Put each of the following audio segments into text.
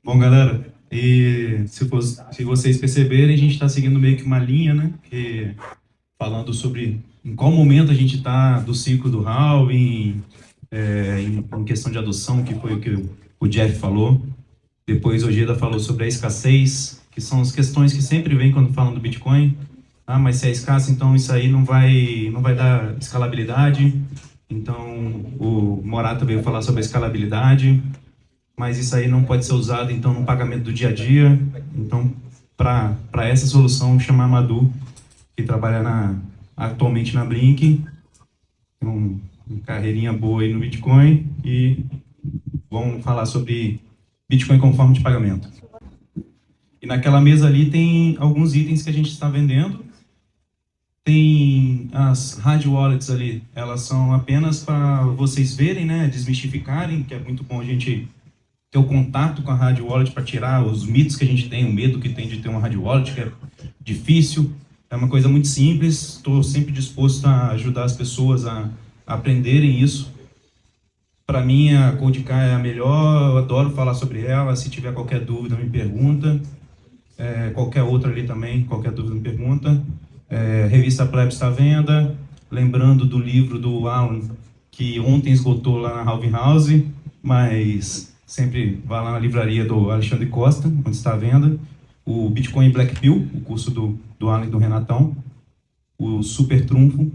Bom, galera, e se vocês perceberem, a gente está seguindo meio que uma linha, né? Falando sobre em qual momento a gente está do ciclo do halving, em questão de adoção, que foi o que o Jeff falou. Depois o Ojeda falou sobre a escassez, que são as questões que sempre vêm quando falam do Bitcoin. Ah, mas se é escasso, então isso aí não vai dar escalabilidade. Então o Morata veio falar sobre a escalabilidade, mas isso aí não pode ser usado então no pagamento do dia a dia. Então, para essa solução, chamar a Madu, que trabalha atualmente na Blink, tem uma carreirinha boa aí no Bitcoin, e vamos falar sobre Bitcoin como forma de pagamento. E naquela mesa ali tem alguns itens que a gente está vendendo. Tem as hard wallets ali, elas são apenas para vocês verem, né, desmistificarem, que é muito bom a gente ter o contato com a hard wallet para tirar os mitos que a gente tem, o medo que tem de ter uma hard wallet, que é difícil. É uma coisa muito simples, estou sempre disposto a ajudar as pessoas a aprenderem isso. Para mim, a Codecar é a melhor, eu adoro falar sobre ela. Se tiver qualquer dúvida, me pergunta. Qualquer outra ali também, qualquer dúvida, me pergunta. Revista Pleb está à venda. Lembrando do livro do Alan, que ontem esgotou lá na Halving House, mas sempre vá lá na livraria do Alexandre Costa, onde está à venda. O Bitcoin Black Pill, o curso do Alan e do Renatão. O Super Trunfo.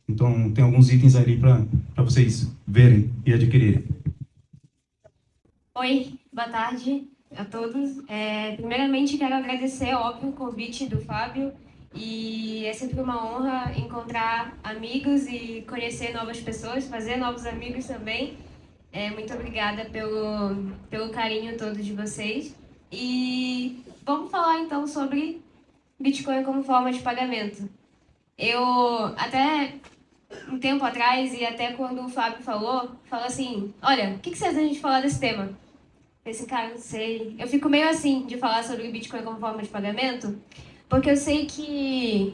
Então, tem alguns itens ali para vocês verem e adquirirem. Oi, boa tarde a todos. Primeiramente, quero agradecer, óbvio, o convite do Fábio. E é sempre uma honra encontrar amigos e conhecer novas pessoas, fazer novos amigos também. Muito obrigada pelo carinho todo de vocês. E vamos falar então sobre Bitcoin como forma de pagamento. Eu até um tempo atrás, e até quando o Fábio falou assim, olha, o que você acha da gente falar desse tema? Eu falei assim, cara, não sei. Eu fico meio assim de falar sobre o Bitcoin como forma de pagamento, porque eu sei que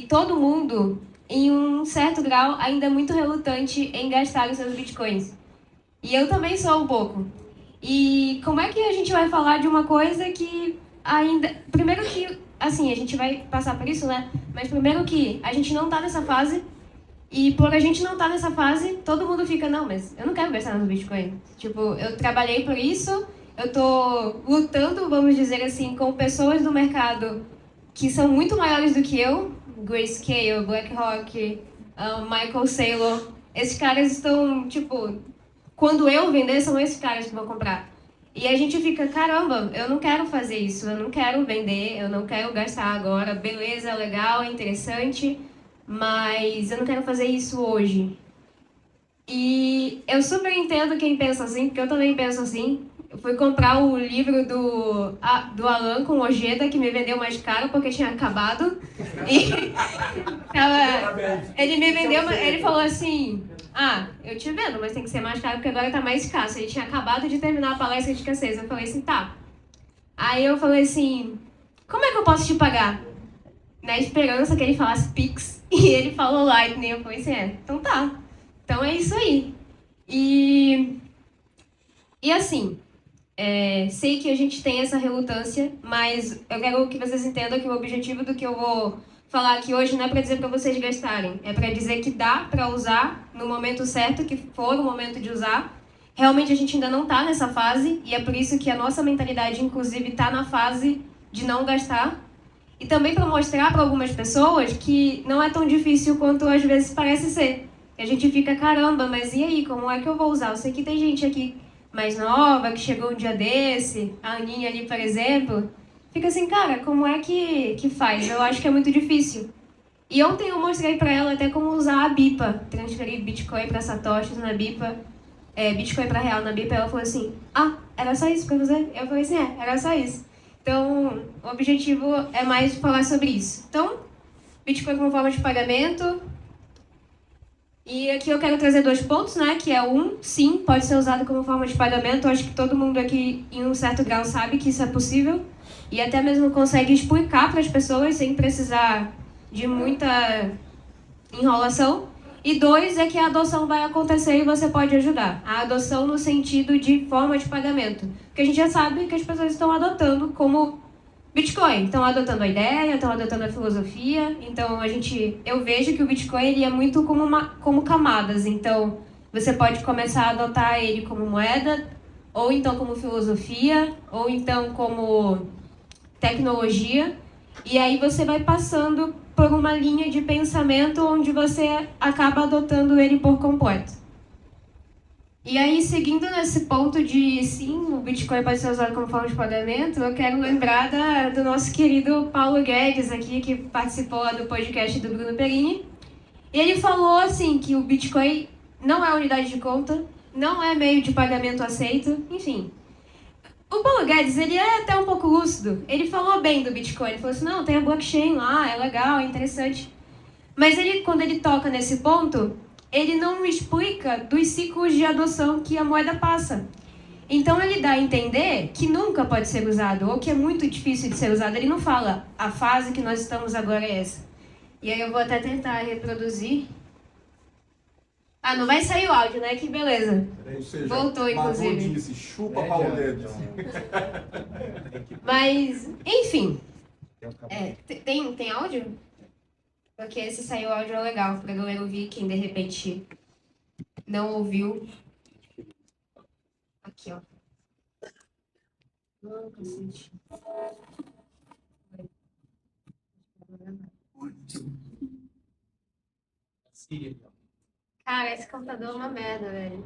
todo mundo, em um certo grau, ainda é muito relutante em gastar os seus Bitcoins. E eu também sou um pouco. E como é que a gente vai falar de uma coisa que ainda... Primeiro que, assim, a gente vai passar por isso, né? Mas primeiro que a gente não tá nessa fase. E por a gente não tá nessa fase, todo mundo fica, não, mas eu não quero gastar no Bitcoin. Tipo, eu trabalhei por isso, eu tô lutando, vamos dizer assim, com pessoas do mercado que são muito maiores do que eu. Grayscale, BlackRock, Michael Saylor. Esses caras estão, tipo... Quando eu vender, são esses caras que vão comprar. E a gente fica, caramba, eu não quero fazer isso, eu não quero vender, eu não quero gastar agora. Beleza, legal, interessante, mas eu não quero fazer isso hoje. E eu super entendo quem pensa assim, porque eu também penso assim. Eu fui comprar o livro do Alan com o Ojeda, que me vendeu mais caro porque tinha acabado. E ele me vendeu, ele falou assim... Ah, eu te vendo, mas tem que ser mais caro porque agora tá mais escasso. Ele tinha acabado de terminar a palestra de escassez. Eu falei assim, tá. Aí eu falei assim, como é que eu posso te pagar? Na esperança que ele falasse Pix. E ele falou Lightning. Eu falei assim, então tá. Então é isso aí. E assim, sei que a gente tem essa relutância, mas eu quero que vocês entendam que o objetivo do que eu vou falar aqui hoje não é para dizer para vocês gastarem, é para dizer que dá para usar no momento certo, que for o momento de usar. Realmente a gente ainda não está nessa fase, e é por isso que a nossa mentalidade, inclusive, está na fase de não gastar. E também para mostrar para algumas pessoas que não é tão difícil quanto às vezes parece ser. E a gente fica, caramba, mas e aí, como é que eu vou usar? Eu sei que tem gente aqui mais nova, que chegou um dia desse, a Aninha ali, por exemplo... Fica assim, cara, como é que faz? Eu acho que é muito difícil. E ontem eu mostrei pra ela até como usar a BIPA. Transferir Bitcoin pra Satoshis na BIPA, Bitcoin pra real na BIPA. Ela falou assim, era só isso pra fazer? Eu falei assim, era só isso. Então, o objetivo é mais falar sobre isso. Então, Bitcoin como forma de pagamento. E aqui eu quero trazer 2 pontos, né? Que é sim, pode ser usado como forma de pagamento. Eu acho que todo mundo aqui, em um certo grau, sabe que isso é possível. E até mesmo consegue explicar para as pessoas sem precisar de muita enrolação. E 2 é que a adoção vai acontecer e você pode ajudar. A adoção no sentido de forma de pagamento. Porque a gente já sabe que as pessoas estão adotando como Bitcoin. Estão adotando a ideia, estão adotando a filosofia. Então, eu vejo que o Bitcoin ele é muito como camadas. Então, você pode começar a adotar ele como moeda, ou então como filosofia, ou então como tecnologia. E aí você vai passando por uma linha de pensamento onde você acaba adotando ele por completo. E aí, seguindo nesse ponto de, sim, o Bitcoin pode ser usado como forma de pagamento, eu quero lembrar do nosso querido Paulo Guedes aqui, que participou lá do podcast do Bruno Perini. E ele falou, assim, que o Bitcoin não é unidade de conta, não é meio de pagamento aceito, enfim. O Paulo Guedes, ele é até um pouco lúcido. Ele falou bem do Bitcoin. Ele falou assim, não, tem a blockchain lá, é legal, é interessante. Mas quando ele toca nesse ponto, ele não explica dos ciclos de adoção que a moeda passa. Então ele dá a entender que nunca pode ser usado, ou que é muito difícil de ser usado. Ele não fala, a fase que nós estamos agora é essa. E aí eu vou até tentar reproduzir. Ah, não vai sair o áudio, né? Que beleza. Ou seja, voltou, inclusive. Manu disse, chupa Paulo Guedes. Mas, enfim. Tem áudio? Porque se sair o áudio é legal, pra galera ouvir, quem de repente não ouviu. Aqui, ó. Não, cacete. Cara, esse computador é uma merda, velho.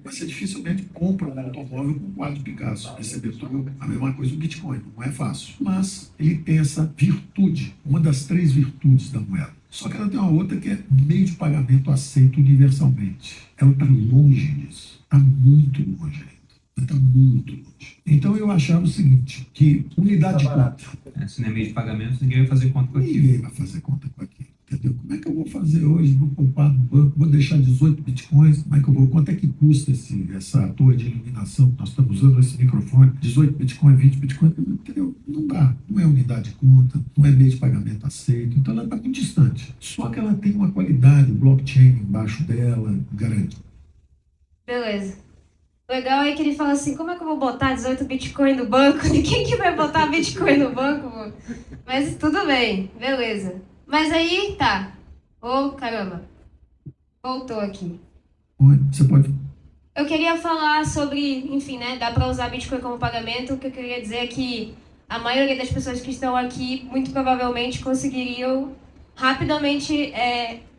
Você dificilmente compra um automóvel com quadro Picasso. Receber troco, a mesma coisa do Bitcoin. Não é fácil. Mas ele tem essa virtude, uma das 3 virtudes da moeda. Só que ela tem uma outra que é meio de pagamento aceito universalmente. Ela está longe disso. Está muito longe ainda. Está muito longe. Então eu achava o seguinte, que unidade de conta... Se não é meio de pagamento, ninguém vai fazer conta com aquilo. Ninguém vai fazer conta com aquilo. Entendeu? Como é que eu vou fazer hoje? Vou poupar no banco, vou deixar 18 bitcoins, como é que eu vou? Quanto é que custa essa torre de iluminação que nós estamos usando, esse microfone? 18 bitcoins, 20 bitcoins, entendeu? Não dá. Não é unidade de conta, não é meio de pagamento aceito, então ela está muito distante. Só que ela tem uma qualidade, blockchain embaixo dela, garante. Beleza. O legal é que ele fala assim, como é que eu vou botar 18 bitcoin no banco? Quem que vai botar bitcoin no banco, pô? Mas tudo bem, beleza. Mas aí, tá. Ô, caramba. Voltou aqui. Você pode... Eu queria falar sobre, enfim, né, dá pra usar Bitcoin como pagamento. O que eu queria dizer é que a maioria das pessoas que estão aqui, muito provavelmente, conseguiriam rapidamente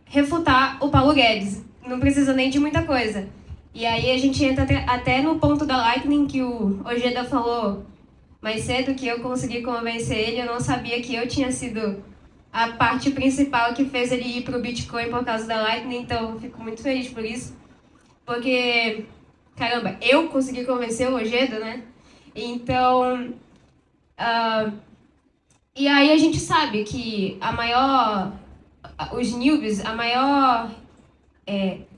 refutar o Paulo Guedes. Não precisa nem de muita coisa. E aí a gente entra até no ponto da Lightning, que o Ojeda falou mais cedo, que eu consegui convencer ele. Eu não sabia que eu tinha sido a parte principal que fez ele ir para o Bitcoin por causa da Lightning, então eu fico muito feliz por isso. Porque, caramba, eu consegui convencer o Ojeda, né? Então, e aí a gente sabe que os newbies, a maior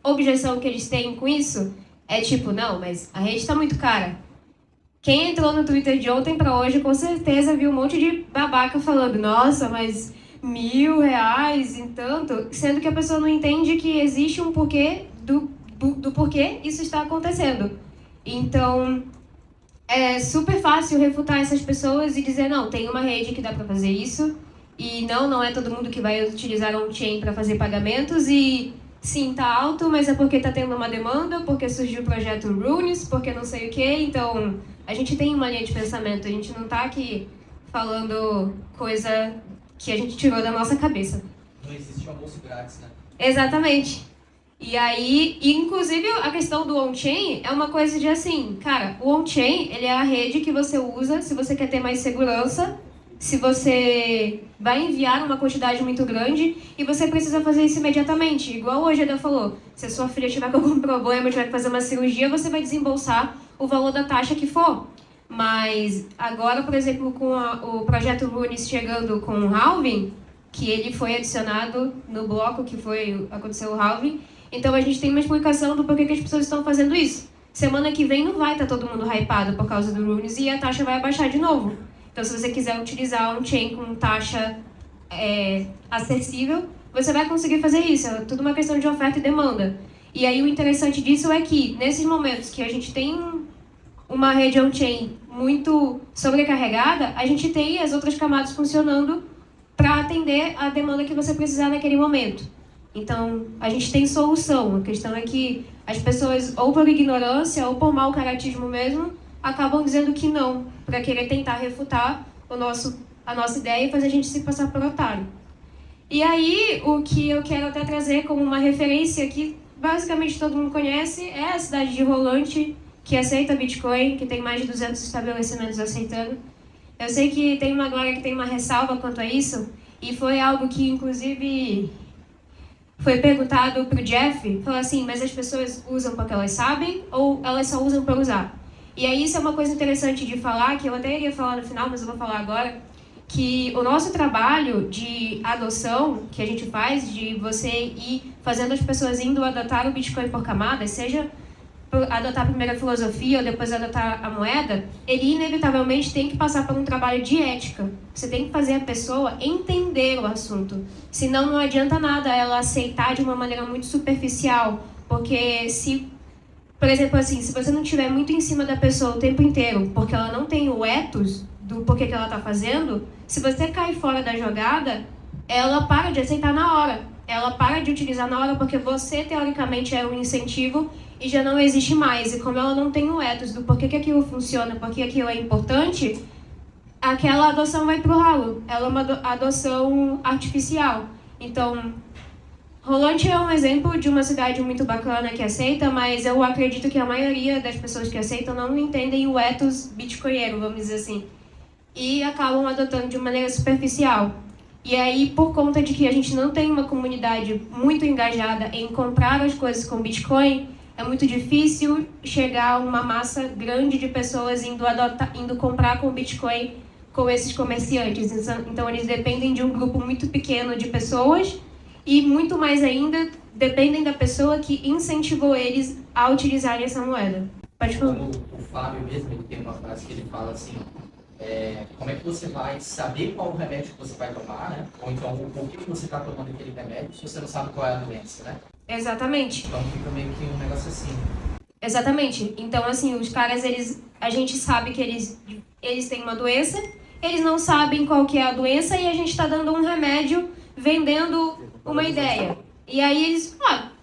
objeção que eles têm com isso é tipo, não, mas a rede está muito cara. Quem entrou no Twitter de ontem para hoje com certeza viu um monte de babaca falando, nossa, mas R$1.000 e tanto, sendo que a pessoa não entende que existe um porquê do porquê isso está acontecendo. Então, é super fácil refutar essas pessoas e dizer, não, tem uma rede que dá para fazer isso, e não é todo mundo que vai utilizar on-chain para fazer pagamentos, e sim, tá alto, mas é porque tá tendo uma demanda, porque surgiu o projeto Runes, porque não sei o quê. Então, a gente tem uma linha de pensamento, a gente não tá aqui falando coisa que a gente tirou da nossa cabeça. Não existe almoço grátis, né? Exatamente. E aí, inclusive, a questão do on-chain é uma coisa de assim, cara, o on-chain, ele é a rede que você usa se você quer ter mais segurança, se você vai enviar uma quantidade muito grande e você precisa fazer isso imediatamente. Igual o Ojeda falou, se a sua filha tiver com algum problema, tiver que fazer uma cirurgia, você vai desembolsar o valor da taxa que for. Mas agora, por exemplo, com o projeto Runes chegando com o halving, que ele foi adicionado no bloco que aconteceu o halving, então a gente tem uma explicação do porquê que as pessoas estão fazendo isso. Semana que vem não vai estar todo mundo hypado por causa do Runes e a taxa vai abaixar de novo. Então, se você quiser utilizar um chain com taxa acessível, você vai conseguir fazer isso. É tudo uma questão de oferta e demanda. E aí o interessante disso é que, nesses momentos que a gente tem uma rede on-chain muito sobrecarregada, a gente tem as outras camadas funcionando para atender a demanda que você precisar naquele momento. Então, a gente tem solução. A questão é que as pessoas, ou por ignorância, ou por mau caratismo mesmo, acabam dizendo que não, para querer tentar refutar a nossa ideia e fazer a gente se passar por otário. E aí, o que eu quero até trazer como uma referência que basicamente todo mundo conhece é a cidade de Rolante, que aceita Bitcoin, que tem mais de 200 estabelecimentos aceitando. Eu sei que tem uma galera que tem uma ressalva quanto a isso, e foi algo que, inclusive, foi perguntado pro Jeff, falou assim, mas as pessoas usam porque elas sabem ou elas só usam para usar? E aí isso é uma coisa interessante de falar, que eu até iria falar no final, mas eu vou falar agora, que o nosso trabalho de adoção que a gente faz, de você ir fazendo as pessoas indo adotar o Bitcoin por camadas, seja adotar a primeira filosofia ou depois adotar a moeda, ele inevitavelmente tem que passar por um trabalho de ética. Você tem que fazer a pessoa entender o assunto. Senão não adianta nada ela aceitar de uma maneira muito superficial, porque se, por exemplo, assim, se você não estiver muito em cima da pessoa o tempo inteiro, porque ela não tem o ethos do porquê que ela está fazendo, se você cair fora da jogada, ela para de aceitar na hora. Ela para de utilizar na hora porque você, teoricamente, é um incentivo e já não existe mais. E como ela não tem o ethos do porquê que aquilo funciona, porquê aquilo é importante, aquela adoção vai pro ralo. Ela é uma adoção artificial. Então, Rolante é um exemplo de uma cidade muito bacana que aceita, mas eu acredito que a maioria das pessoas que aceitam não entendem o ethos bitcoinheiro, vamos dizer assim. E acabam adotando de maneira superficial. E aí, por conta de que a gente não tem uma comunidade muito engajada em comprar as coisas com Bitcoin, é muito difícil chegar a uma massa grande de pessoas indo comprar com Bitcoin com esses comerciantes. Então, eles dependem de um grupo muito pequeno de pessoas e, muito mais ainda, dependem da pessoa que incentivou eles a utilizarem essa moeda. Pode falar. Como o Fábio mesmo, ele tem uma frase que ele fala assim, como é que você vai saber qual o remédio que você vai tomar, né? Ou então o porquê que você está tomando aquele remédio se você não sabe qual é a doença, né? Exatamente. Então fica meio que um negócio assim. Exatamente. Então, assim, os caras, a gente sabe que eles têm uma doença, eles não sabem qual que é a doença e a gente está dando um remédio, vendendo uma ideia. E aí eles,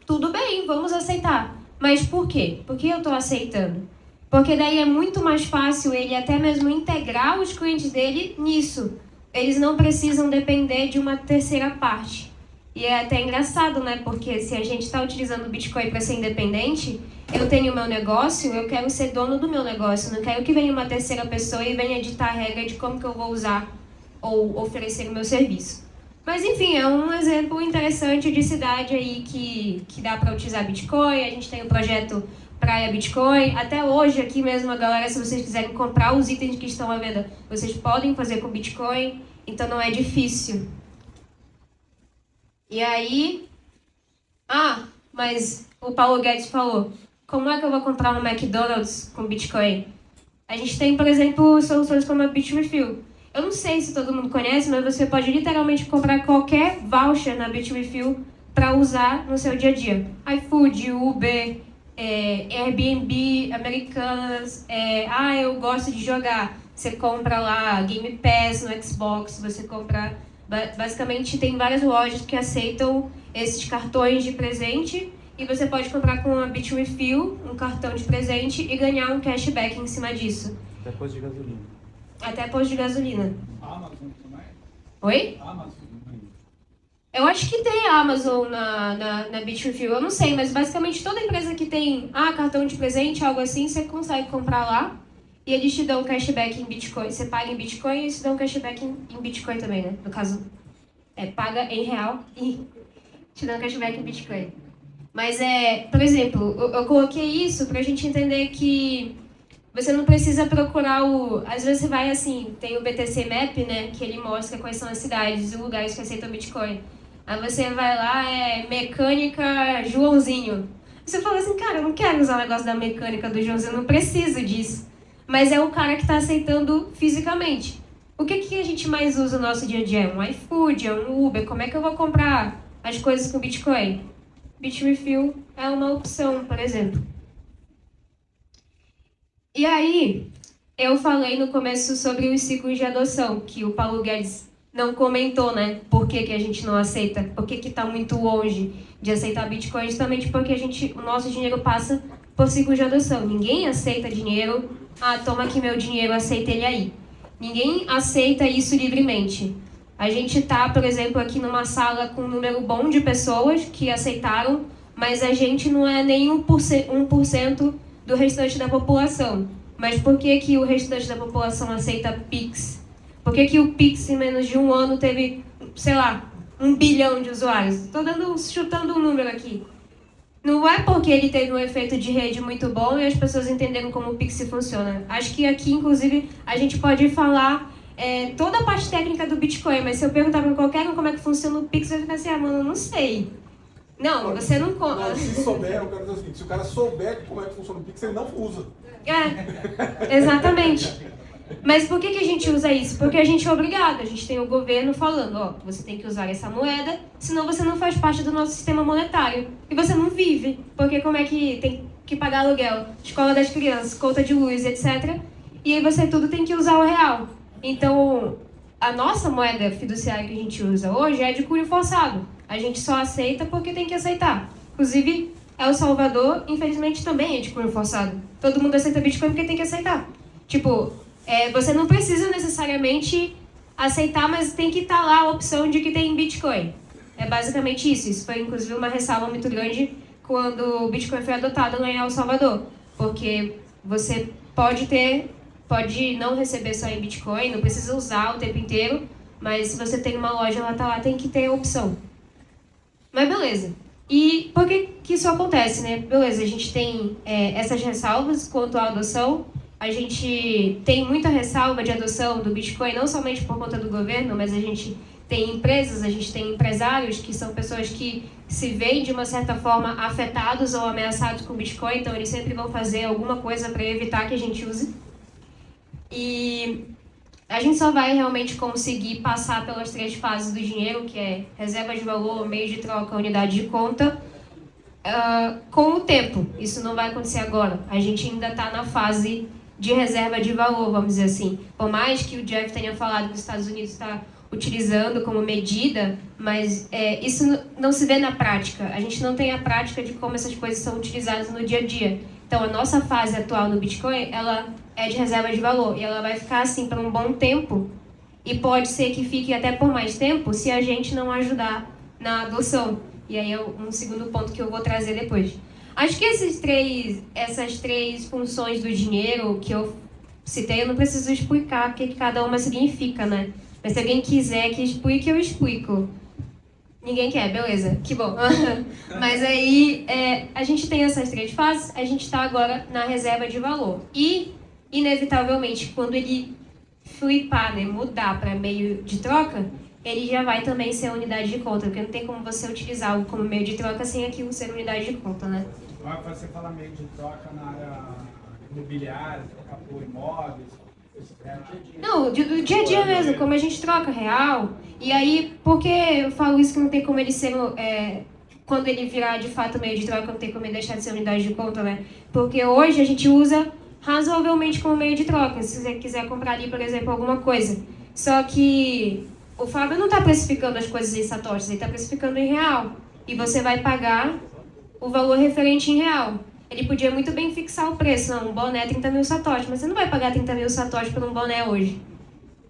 tudo bem, vamos aceitar. Mas por quê? Por que eu estou aceitando? Porque daí é muito mais fácil ele até mesmo integrar os clientes dele nisso. Eles não precisam depender de uma terceira parte. E é até engraçado, né? Porque se a gente está utilizando o Bitcoin para ser independente, eu tenho meu negócio, eu quero ser dono do meu negócio. Não quero que venha uma terceira pessoa e venha ditar a regra de como que eu vou usar ou oferecer o meu serviço. Mas, enfim, é um exemplo interessante de cidade aí que dá para utilizar Bitcoin. A gente tem o projeto Praia Bitcoin. Até hoje, aqui mesmo, a galera, se vocês quiserem comprar os itens que estão à venda, vocês podem fazer com Bitcoin. Então, não é difícil. E aí... mas o Paulo Guedes falou, como é que eu vou comprar um McDonald's com Bitcoin? A gente tem, por exemplo, soluções como a Bitrefill. Eu não sei se todo mundo conhece, mas você pode literalmente comprar qualquer voucher na Bitrefill para usar no seu dia a dia. iFood, Uber, Airbnb, Americanas, eu gosto de jogar. Você compra lá Game Pass no Xbox, você compra... Basicamente, tem várias lojas que aceitam esses cartões de presente e você pode comprar com a Bitrefill um cartão de presente e ganhar um cashback em cima disso. Até posto de gasolina. Até posto de gasolina. Amazon também? Oi? Amazon também. Eu acho que tem Amazon na Bitrefill, eu não sei, mas basicamente toda empresa que tem cartão de presente, algo assim, você consegue comprar lá. E eles te dão cashback em Bitcoin. Você paga em Bitcoin e eles te dão cashback em Bitcoin também, né? No caso, paga em real e te dão cashback em Bitcoin. Mas, por exemplo, eu coloquei isso pra gente entender que você não precisa procurar às vezes você vai assim, tem o BTC Map, né? Que ele mostra quais são as cidades e lugares que aceitam Bitcoin. Aí você vai lá, mecânica Joãozinho. Você fala assim, cara, eu não quero usar o negócio da mecânica do Joãozinho, eu não preciso disso. Mas é o cara que está aceitando fisicamente. O que a gente mais usa no nosso dia a dia? Um iFood, um Uber? Como é que eu vou comprar as coisas com Bitcoin? Bitrefill é uma opção, por exemplo. E aí, eu falei no começo sobre os ciclos de adoção, que o Paulo Guedes não comentou, né? Por que a gente não aceita? Por que está muito longe de aceitar Bitcoin? Justamente porque o nosso dinheiro passa por ciclos de adoção. Ninguém aceita dinheiro, toma aqui meu dinheiro, aceita ele aí. Ninguém aceita isso livremente. A gente está, por exemplo, aqui numa sala com um número bom de pessoas que aceitaram, mas a gente não é nem 1% do restante da população. Mas por que o restante da população aceita Pix? Por que o Pix, em menos de um ano, teve, sei lá, 1 bilhão de usuários? Estou chutando um número aqui. Não é porque ele teve um efeito de rede muito bom e as pessoas entenderam como o Pix funciona. Acho que aqui, inclusive, a gente pode falar toda a parte técnica do Bitcoin, mas se eu perguntar para qualquer um como é que funciona o Pix, vai ficar assim, mano, eu não sei. Não, você não conta. Se souber, eu quero dizer o seguinte, se o cara souber como é que funciona o Pix, ele não usa. Exatamente. Mas por que a gente usa isso? Porque a gente é obrigado, a gente tem o governo falando, você tem que usar essa moeda, senão você não faz parte do nosso sistema monetário. E você não vive, porque como é que tem que pagar aluguel, escola das crianças, conta de luz, etc. E aí você tudo tem que usar o real. Então, a nossa moeda fiduciária que a gente usa hoje é de cunho forçado. A gente só aceita porque tem que aceitar. Inclusive, El Salvador, infelizmente, também é de cunho forçado. Todo mundo aceita Bitcoin porque tem que aceitar. Tipo, você não precisa necessariamente aceitar, mas tem que estar lá a opção de que tem Bitcoin. É basicamente isso. Isso foi, inclusive, uma ressalva muito grande quando o Bitcoin foi adotado lá em El Salvador. Porque você pode não receber só em Bitcoin, não precisa usar o tempo inteiro, mas se você tem uma loja lá, tem que ter a opção. Mas beleza. E por que isso acontece, né? Beleza, a gente tem essas ressalvas quanto à adoção. A gente tem muita ressalva de adoção do Bitcoin, não somente por conta do governo, mas a gente tem empresas, a gente tem empresários que são pessoas que se veem de uma certa forma afetados ou ameaçados com o Bitcoin, então eles sempre vão fazer alguma coisa para evitar que a gente use. E a gente só vai realmente conseguir passar pelas 3 fases do dinheiro, que é reserva de valor, meio de troca, unidade de conta, com o tempo. Isso não vai acontecer agora. A gente ainda está na fase de reserva de valor, vamos dizer assim. Por mais que o Jeff tenha falado que os Estados Unidos está utilizando como medida, mas isso não se vê na prática. A gente não tem a prática de como essas coisas são utilizadas no dia a dia. Então, a nossa fase atual no Bitcoin, ela é de reserva de valor. E ela vai ficar assim por um bom tempo. E pode ser que fique até por mais tempo se a gente não ajudar na adoção. E aí é um segundo ponto que eu vou trazer depois. Acho que essas três funções do dinheiro que eu citei, eu não preciso explicar o que cada uma significa, né? Mas se alguém quiser que explique, eu explico. Ninguém quer, beleza, que bom. Mas aí, a gente tem essas 3 fases, a gente está agora na reserva de valor. E, inevitavelmente, quando ele flipar, né, mudar para meio de troca, ele já vai também ser unidade de conta, porque não tem como você utilizar algo como meio de troca sem aquilo ser unidade de conta, né? Você fala meio de troca na área imobiliária, trocar por imóveis, não, do dia a dia mesmo, como a gente troca real. E aí, por que eu falo isso que não tem como ele ser... quando ele virar de fato meio de troca, não tem como ele deixar de ser unidade de conta, né? Porque hoje a gente usa razoavelmente como meio de troca, se você quiser comprar ali, por exemplo, alguma coisa. Só que o Fábio não está precificando as coisas em satoshis, ele está precificando em real. E você vai pagar o valor referente em real. Ele podia muito bem fixar o preço, não, um boné é 30 mil satoshis, mas você não vai pagar 30 mil satoshis por um boné hoje,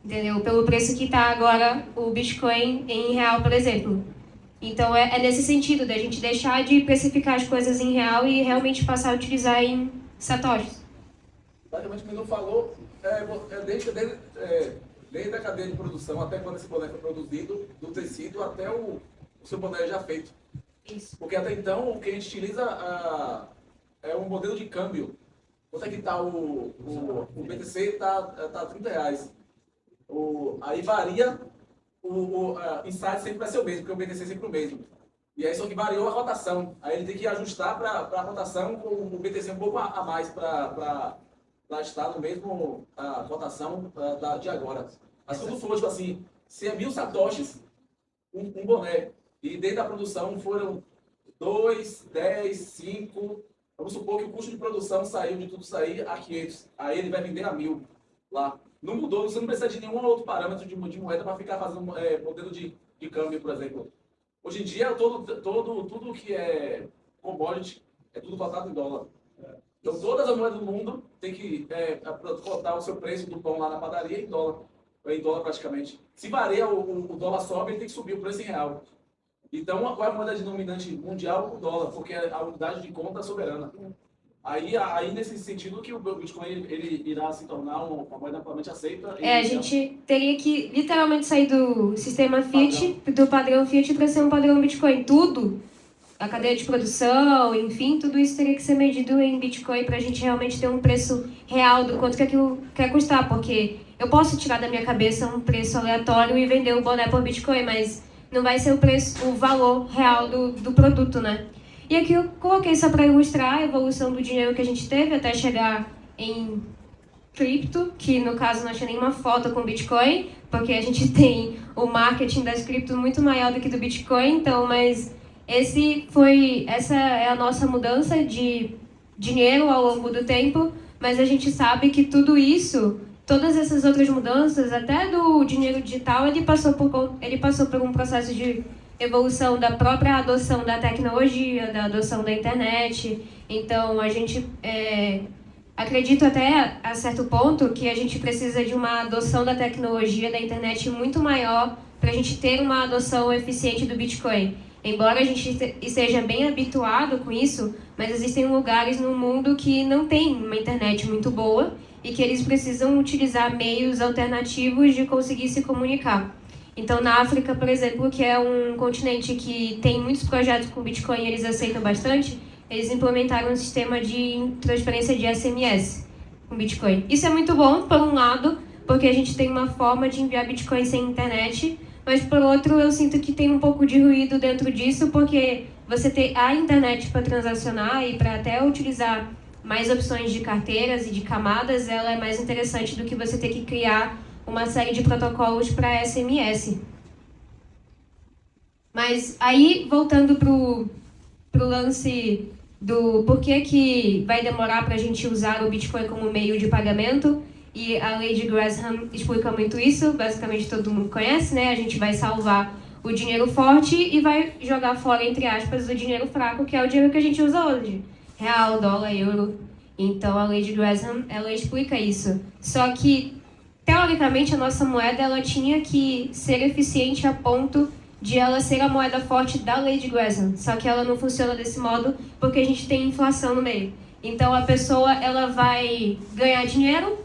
entendeu? Pelo preço que está agora o Bitcoin em real, por exemplo. Então é nesse sentido, da gente deixar de precificar as coisas em real e realmente passar a utilizar em satoshis. Basicamente, o que ele falou, desde a cadeia de produção até quando esse boné foi produzido, do tecido até o seu boné já feito. Isso. Porque até então o que a gente utiliza é um modelo de câmbio. Quanto é que está o BTC? Está R$30. Aí varia, o insight sempre vai ser o mesmo, porque o BTC é sempre o mesmo. E aí só que variou a rotação. Aí ele tem que ajustar para a rotação com o BTC um pouco a mais para estar no mesmo rotação de agora. Mas quando for, tipo assim, se é 1.000 satoshis, um boné, e dentro da produção foram 2, 10, 5, vamos supor que o custo de produção saiu de tudo sair a 500, aí ele vai vender a 1.000 lá. Não mudou, você não precisa de nenhum outro parâmetro de moeda para ficar fazendo modelo de câmbio, por exemplo. Hoje em dia, tudo que é commodity é tudo cotado em dólar. Então, todas as moedas do mundo tem que cotar o seu preço do pão lá na padaria em dólar praticamente. Se varia, o dólar sobe, ele tem que subir o preço em real. Então, qual é a moeda denominante mundial? O dólar, porque é a unidade de conta soberana. Aí nesse sentido que o Bitcoin ele irá se tornar uma moeda amplamente aceita. A gente teria que literalmente sair do sistema Fiat, do padrão Fiat, para ser um padrão Bitcoin. Tudo, a cadeia de produção, enfim, tudo isso teria que ser medido em Bitcoin para a gente realmente ter um preço real do quanto que aquilo quer custar. Porque eu posso tirar da minha cabeça um preço aleatório e vender o boné por Bitcoin, mas não vai ser o valor real do produto, né? E aqui eu coloquei só para ilustrar a evolução do dinheiro que a gente teve até chegar em cripto, que no caso não tinha nenhuma foto com Bitcoin, porque a gente tem o marketing das criptos muito maior do que do Bitcoin, então, mas essa é a nossa mudança de dinheiro ao longo do tempo, mas a gente sabe que tudo isso, todas essas outras mudanças, até do dinheiro digital, ele passou por um processo de evolução da própria adoção da tecnologia, da adoção da internet. Então, a gente acredito até a certo ponto que a gente precisa de uma adoção da tecnologia da internet muito maior para a gente ter uma adoção eficiente do Bitcoin. Embora a gente esteja bem habituado com isso, mas existem lugares no mundo que não tem uma internet muito boa e que eles precisam utilizar meios alternativos de conseguir se comunicar. Então, na África, por exemplo, que é um continente que tem muitos projetos com Bitcoin e eles aceitam bastante, eles implementaram um sistema de transferência de SMS com Bitcoin. Isso é muito bom, por um lado, porque a gente tem uma forma de enviar Bitcoin sem internet, mas, por outro, eu sinto que tem um pouco de ruído dentro disso, porque você ter a internet para transacionar e para até utilizar mais opções de carteiras e de camadas, ela é mais interessante do que você ter que criar uma série de protocolos para SMS. Mas aí, voltando pro lance do porquê que vai demorar para a gente usar o Bitcoin como meio de pagamento, e a lei de Gresham explica muito isso, basicamente todo mundo conhece, né? A gente vai salvar o dinheiro forte e vai jogar fora, entre aspas, o dinheiro fraco, que é o dinheiro que a gente usa hoje. Real, dólar, euro. Então, a lei de Gresham, ela explica isso. Só que, teoricamente, a nossa moeda ela tinha que ser eficiente a ponto de ela ser a moeda forte da lei de Gresham. Só que ela não funciona desse modo porque a gente tem inflação no meio. Então, a pessoa ela vai ganhar dinheiro,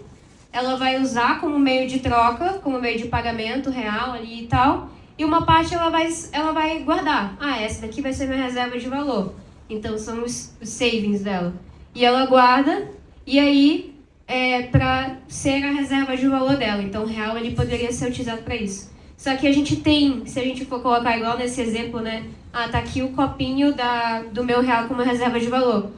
ela vai usar como meio de troca, como meio de pagamento real ali e tal, e uma parte ela vai guardar. Essa daqui vai ser minha reserva de valor. Então, são os savings dela. E ela guarda, e aí para ser a reserva de valor dela. Então, o real ele poderia ser utilizado para isso. Só que a gente tem, se a gente for colocar igual nesse exemplo, né? Tá aqui o copinho do meu real como reserva de valor.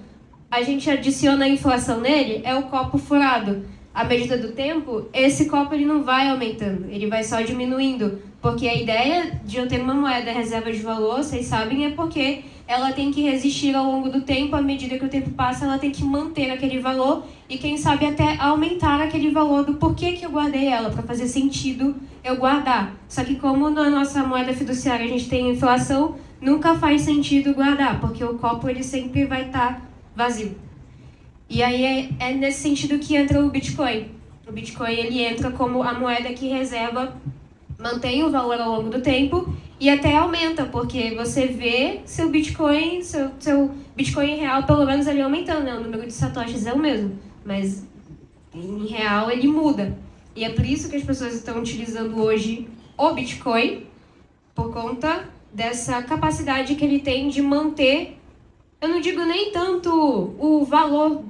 A gente adiciona a inflação nele, é o copo furado. À medida do tempo, esse copo ele não vai aumentando, ele vai só diminuindo. Porque a ideia de eu ter uma moeda reserva de valor, vocês sabem, é porque ela tem que resistir ao longo do tempo, à medida que o tempo passa, ela tem que manter aquele valor e, quem sabe, até aumentar aquele valor do porquê que eu guardei ela, para fazer sentido eu guardar. Só que como na nossa moeda fiduciária a gente tem inflação, nunca faz sentido guardar, porque o copo ele sempre vai estar vazio. E aí é nesse sentido que entra o Bitcoin. O Bitcoin ele entra como a moeda que reserva, mantém o valor ao longo do tempo e até aumenta, porque você vê seu Bitcoin real, pelo menos ele aumentando, né? O número de satoshis é o mesmo, mas em real ele muda. E é por isso que as pessoas estão utilizando hoje o Bitcoin, por conta dessa capacidade que ele tem de manter, eu não digo nem tanto o valor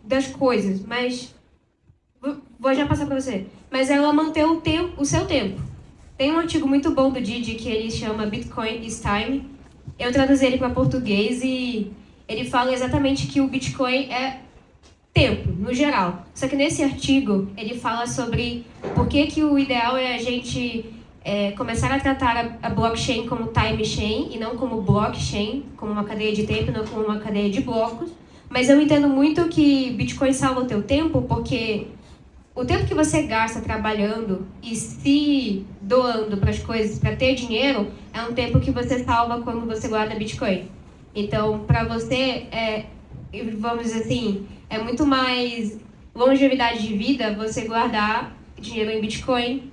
das coisas, mas vou já passar para você. Mas ela mantém o seu tempo. Tem um artigo muito bom do Didi que ele chama Bitcoin is Time. Eu traduzi ele para português e ele fala exatamente que o Bitcoin é tempo, no geral. Só que nesse artigo, ele fala sobre por que o ideal é a gente começar a tratar a blockchain como time chain e não como blockchain, como uma cadeia de tempo, não como uma cadeia de blocos. Mas eu entendo muito que Bitcoin salva o teu tempo, porque o tempo que você gasta trabalhando e se doando para as coisas, para ter dinheiro, é um tempo que você salva quando você guarda Bitcoin. Então, para você, vamos dizer assim, é muito mais longevidade de vida você guardar dinheiro em Bitcoin,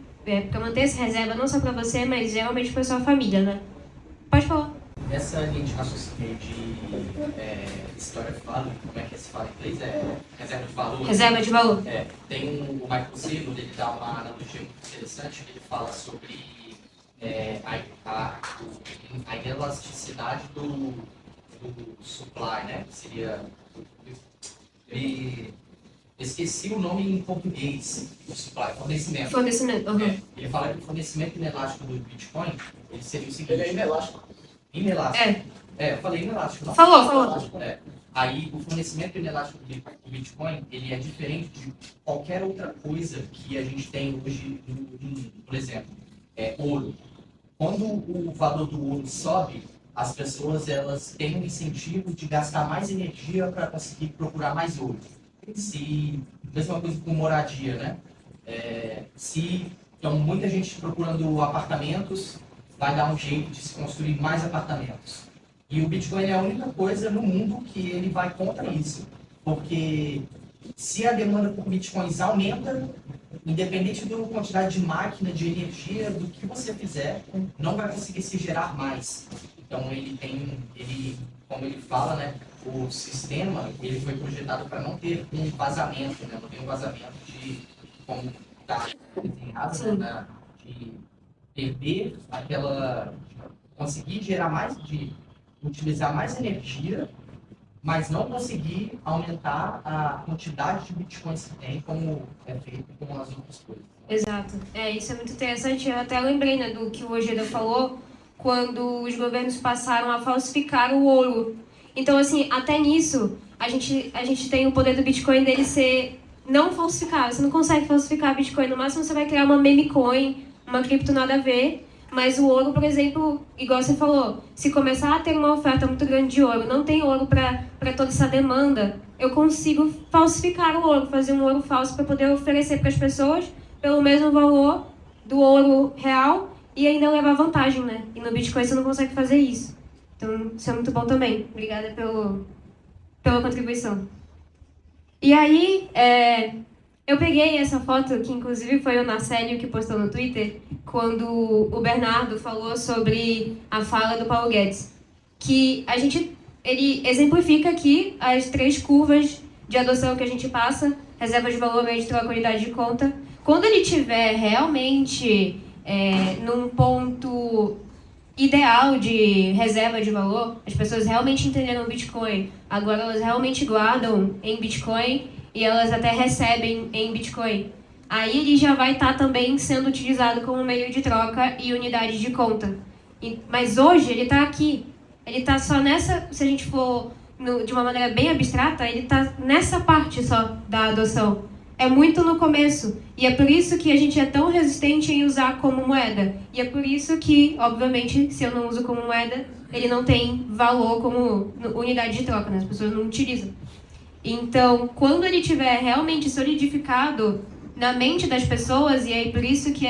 para manter essa reserva não só para você, mas geralmente para sua família, né? Pode falar. Essa linha de raciocínio de história de valor, como é que se fala em inglês? Reserva de valor. Reserva de valor. Tem o Michael Saylor, ele dá uma analogia muito interessante, ele fala sobre a inelasticidade do supply, né? Que seria... Esqueci o nome em português do supply, fornecimento. Fornecimento, uhum. Ele fala que o fornecimento inelástico do Bitcoin, ele seria o seguinte... Ele é inelástico. Inelástico. Eu falei inelástico. Não? Falou. Aí, o fornecimento inelástico do Bitcoin, ele é diferente de qualquer outra coisa que a gente tem hoje, por exemplo, ouro. Quando o valor do ouro sobe, as pessoas elas têm um incentivo de gastar mais energia para conseguir procurar mais ouro. Mesma coisa com moradia, né? Então, muita gente procurando apartamentos, vai dar um jeito de se construir mais apartamentos. E o Bitcoin é a única coisa no mundo que ele vai contra isso. Porque se a demanda por Bitcoins aumenta, independente da quantidade de máquina, de energia, do que você fizer, não vai conseguir se gerar mais. Então como ele fala, né, o sistema ele foi projetado para não ter um vazamento, né, não tem um vazamento de como está desenhado, né, de perder conseguir gerar mais, de utilizar mais energia, mas não conseguir aumentar a quantidade de bitcoins que tem, como é feito com as outras coisas. Exato. Isso é muito interessante. Eu até lembrei, né, do que o Ojeda falou, quando os governos passaram a falsificar o ouro. Então, assim, até nisso, a gente tem o poder do Bitcoin dele ser não falsificável. Você não consegue falsificar Bitcoin. No máximo, você vai criar uma meme coin, uma cripto nada a ver. Mas o ouro, por exemplo, igual você falou, se começar a ter uma oferta muito grande de ouro, não tem ouro para toda essa demanda, eu consigo falsificar o ouro, fazer um ouro falso para poder oferecer para as pessoas pelo mesmo valor do ouro real e ainda levar vantagem, né? E no Bitcoin você não consegue fazer isso. Então, isso é muito bom também. Obrigada pela contribuição. E aí, eu peguei essa foto, que inclusive foi o Narcélio que postou no Twitter, quando o Bernardo falou sobre a fala do Paulo Guedes. Que ele exemplifica aqui as 3 curvas de adoção que a gente passa, reserva de valor, meio de troca, unidade de conta. Quando ele estiver realmente num ponto ideal de reserva de valor, as pessoas realmente entenderam o Bitcoin, agora elas realmente guardam em Bitcoin e elas até recebem em Bitcoin. Aí ele já vai estar também sendo utilizado como meio de troca e unidade de conta. Mas hoje ele está aqui. Ele está só nessa, se a gente for de uma maneira bem abstrata, ele está nessa parte só da adoção. É muito no começo. E é por isso que a gente é tão resistente em usar como moeda. E é por isso que, obviamente, se eu não uso como moeda, ele não tem valor como unidade de troca, né? As pessoas não utilizam. Então, quando ele estiver realmente solidificado na mente das pessoas, e é por isso que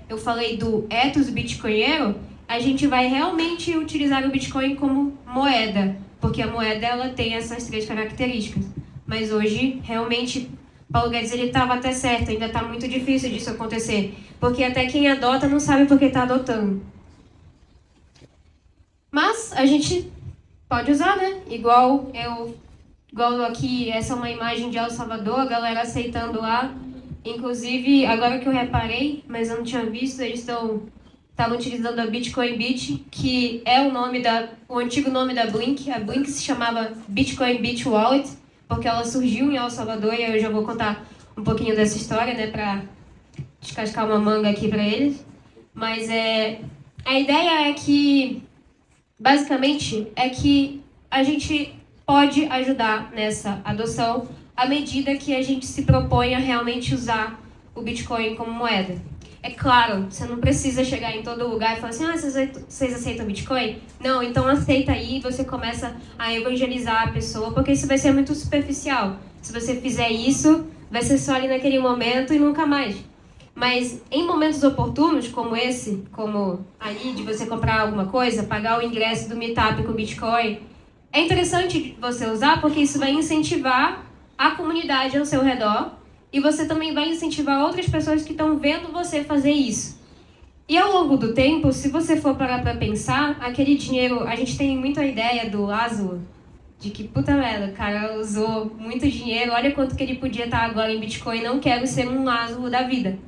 eu falei do ethos bitcoinheiro, a gente vai realmente utilizar o Bitcoin como moeda, porque a moeda ela tem essas 3 características. Mas hoje, realmente, Paulo Guedes ele estava até certo, ainda está muito difícil disso acontecer, porque até quem adota não sabe por que está adotando. Mas a gente pode usar, né? Igual aqui, essa é uma imagem de El Salvador, a galera aceitando lá. Inclusive, agora que eu reparei, mas eu não tinha visto, eles estavam utilizando a Bitcoin Beach, que é o antigo nome da Blink. A Blink se chamava Bitcoin Beach Wallet, porque ela surgiu em El Salvador, e eu já vou contar um pouquinho dessa história, né, para descascar uma manga aqui para eles. Mas a ideia é que, basicamente, a gente pode ajudar nessa adoção, à medida que a gente se propõe a realmente usar o Bitcoin como moeda. É claro, você não precisa chegar em todo lugar e falar assim, vocês aceitam Bitcoin? Não, então aceita aí e você começa a evangelizar a pessoa, porque isso vai ser muito superficial. Se você fizer isso, vai ser só ali naquele momento e nunca mais. Mas em momentos oportunos, como esse, como aí de você comprar alguma coisa, pagar o ingresso do Meetup com Bitcoin, é interessante você usar porque isso vai incentivar a comunidade ao seu redor e você também vai incentivar outras pessoas que estão vendo você fazer isso. E ao longo do tempo, se você for parar para pensar, aquele dinheiro, a gente tem muita ideia do Lázaro, de que, puta merda, o cara usou muito dinheiro, olha quanto que ele podia estar agora em Bitcoin, não quero ser um Lázaro da vida.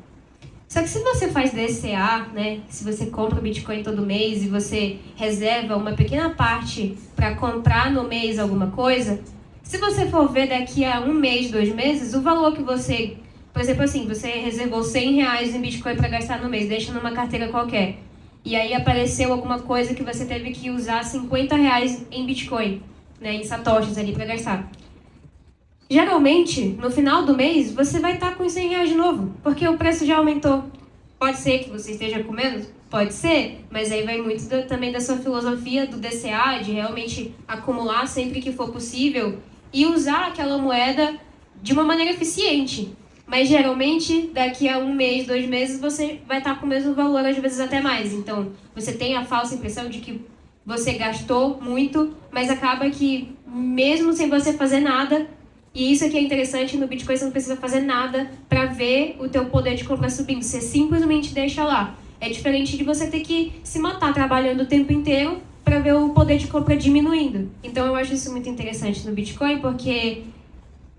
Só que se você faz DCA, né, se você compra Bitcoin todo mês e você reserva uma pequena parte para comprar no mês alguma coisa, se você for ver daqui a 1 mês, 2 meses, o valor que você... Por exemplo, assim, você reservou R$100 em Bitcoin para gastar no mês, deixa numa carteira qualquer. E aí apareceu alguma coisa que você teve que usar R$50 em Bitcoin, né, em satoshis ali para gastar. Geralmente, no final do mês, você vai estar com os R$100 de novo, porque o preço já aumentou. Pode ser que você esteja com menos? Pode ser, mas aí vai muito também da sua filosofia do DCA, de realmente acumular sempre que for possível e usar aquela moeda de uma maneira eficiente. Mas geralmente, daqui a 1 mês, 2 meses, você vai estar com o mesmo valor, às vezes até mais. Então, você tem a falsa impressão de que você gastou muito, mas acaba que, mesmo sem você fazer nada, e isso aqui é interessante, no Bitcoin você não precisa fazer nada para ver o teu poder de compra subindo, você simplesmente deixa lá. É diferente de você ter que se matar trabalhando o tempo inteiro para ver o poder de compra diminuindo. Então eu acho isso muito interessante no Bitcoin, porque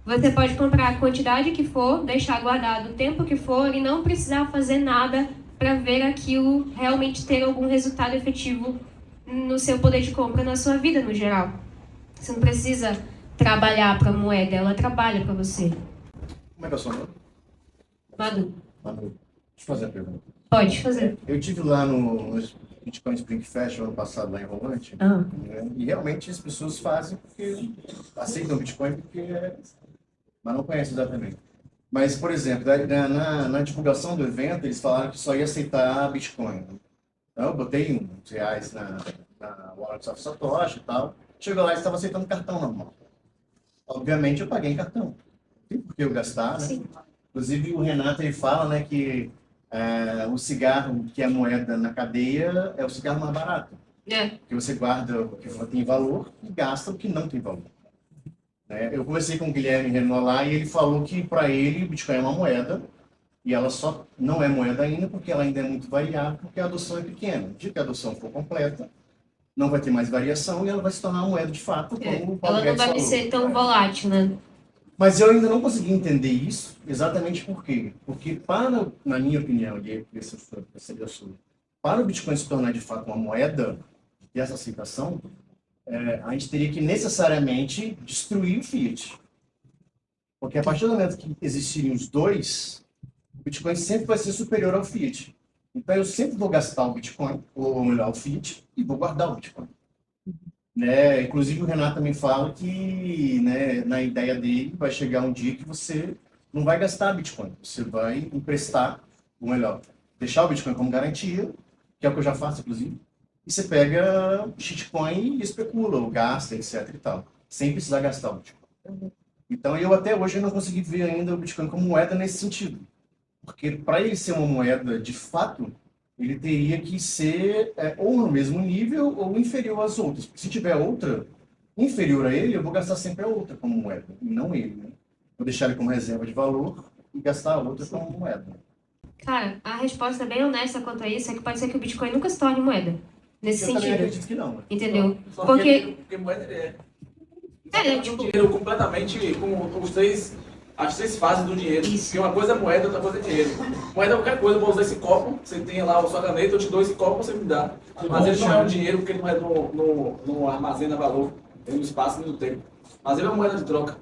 você pode comprar a quantidade que for, deixar guardado o tempo que for e não precisar fazer nada para ver aquilo realmente ter algum resultado efetivo no seu poder de compra na sua vida no geral. Você não precisa trabalhar para a moeda, ela trabalha para você. Como é que é o seu nome? Madu, Manu. Deixa eu fazer a pergunta. pode fazer. Eu estive lá no Bitcoin Spring Fest ano passado, lá em Rolante, né? E realmente as pessoas fazem porque aceitam Bitcoin, mas não conhecem exatamente. Mas, por exemplo, na divulgação do evento, eles falaram que só ia aceitar Bitcoin. Então, eu botei R$1 na Wallet of Satoshi e tal. Chegou lá e estava aceitando cartão normal. Obviamente, eu paguei em cartão. Tem por que eu gastar, né? Sim. Inclusive, o Renato ele fala, né, que o cigarro que é moeda na cadeia é o cigarro mais barato. Que você guarda o que tem valor e gasta o que não tem valor. Eu conversei com o Guilherme Renault lá e ele falou que para ele o Bitcoin é uma moeda e ela só não é moeda ainda porque ela ainda é muito variável, porque a adoção é pequena. No dia que a adoção for completa, não vai ter mais variação e ela vai se tornar uma moeda de fato, como o Paulo Ela não Guedes vai falou. ser tão volátil, né? Mas eu ainda não consegui entender isso, exatamente por quê? Porque, na minha opinião, para o Bitcoin se tornar de fato uma moeda e essa aceitação, a gente teria que necessariamente destruir o Fiat. Porque a partir do momento que existirem os dois, o Bitcoin sempre vai ser superior ao Fiat. Então eu sempre vou gastar o Bitcoin, ou melhor, o Fiat, e vou guardar o Bitcoin. Inclusive o Renato também fala que, na ideia dele, vai chegar um dia que você não vai gastar Bitcoin, você vai emprestar, ou melhor, deixar o Bitcoin como garantia, que é o que eu já faço, inclusive, e você pega shitcoin e especula, ou gasta, etc e tal, sem precisar gastar o Bitcoin. Então eu até hoje não consegui ver ainda o Bitcoin como moeda nesse sentido. Porque para ele ser uma moeda de fato, ele teria que ser ou no mesmo nível ou inferior às outras. Porque se tiver outra inferior a ele, eu vou gastar sempre a outra como moeda, e não ele. Né? Vou deixar ele como reserva de valor e gastar a outra como moeda. Cara, a resposta bem honesta quanto a isso é que pode ser que o Bitcoin nunca se torne moeda. Nesse Eu sentido. também acredito que não. Né? Entendeu? Só Porque porque moeda é tipo, dinheiro completamente com as três fases do dinheiro. Isso. Porque uma coisa é moeda, outra coisa é dinheiro. Moeda é qualquer coisa, eu vou usar esse copo, você tem lá a sua caneta, eu te dou esse copo, você me dá. Mas ele não é um dinheiro, porque ele não armazena valor, nem no espaço, nem no tempo. Mas ele é uma moeda de troca.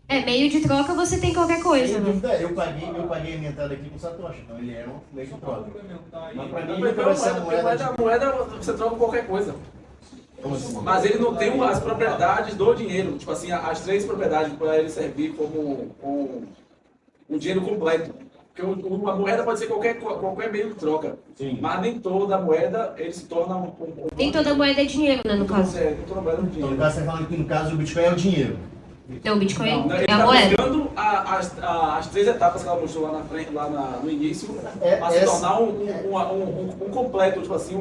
meio de troca você tem qualquer coisa, Sem né? dúvida, eu paguei a minha entrada aqui com Satoshi, então ele é um meio de troca. Mas para mim, Porque ele vai ser a moeda de... moeda você troca qualquer coisa. Mas ele não tem as propriedades do dinheiro, tipo assim, as 3 propriedades para ele servir como um dinheiro completo. Porque uma moeda pode ser qualquer meio de troca. Sim. Mas nem toda moeda ele se torna Nem toda moeda é dinheiro, né, no caso. Nem toda moeda é dinheiro. Então, no caso, você está falando que no caso o Bitcoin é o dinheiro. Não, o Bitcoin Ele é a está moeda. buscando as 3 etapas que ela mostrou lá na frente, no início, para se tornar um completo, tipo assim,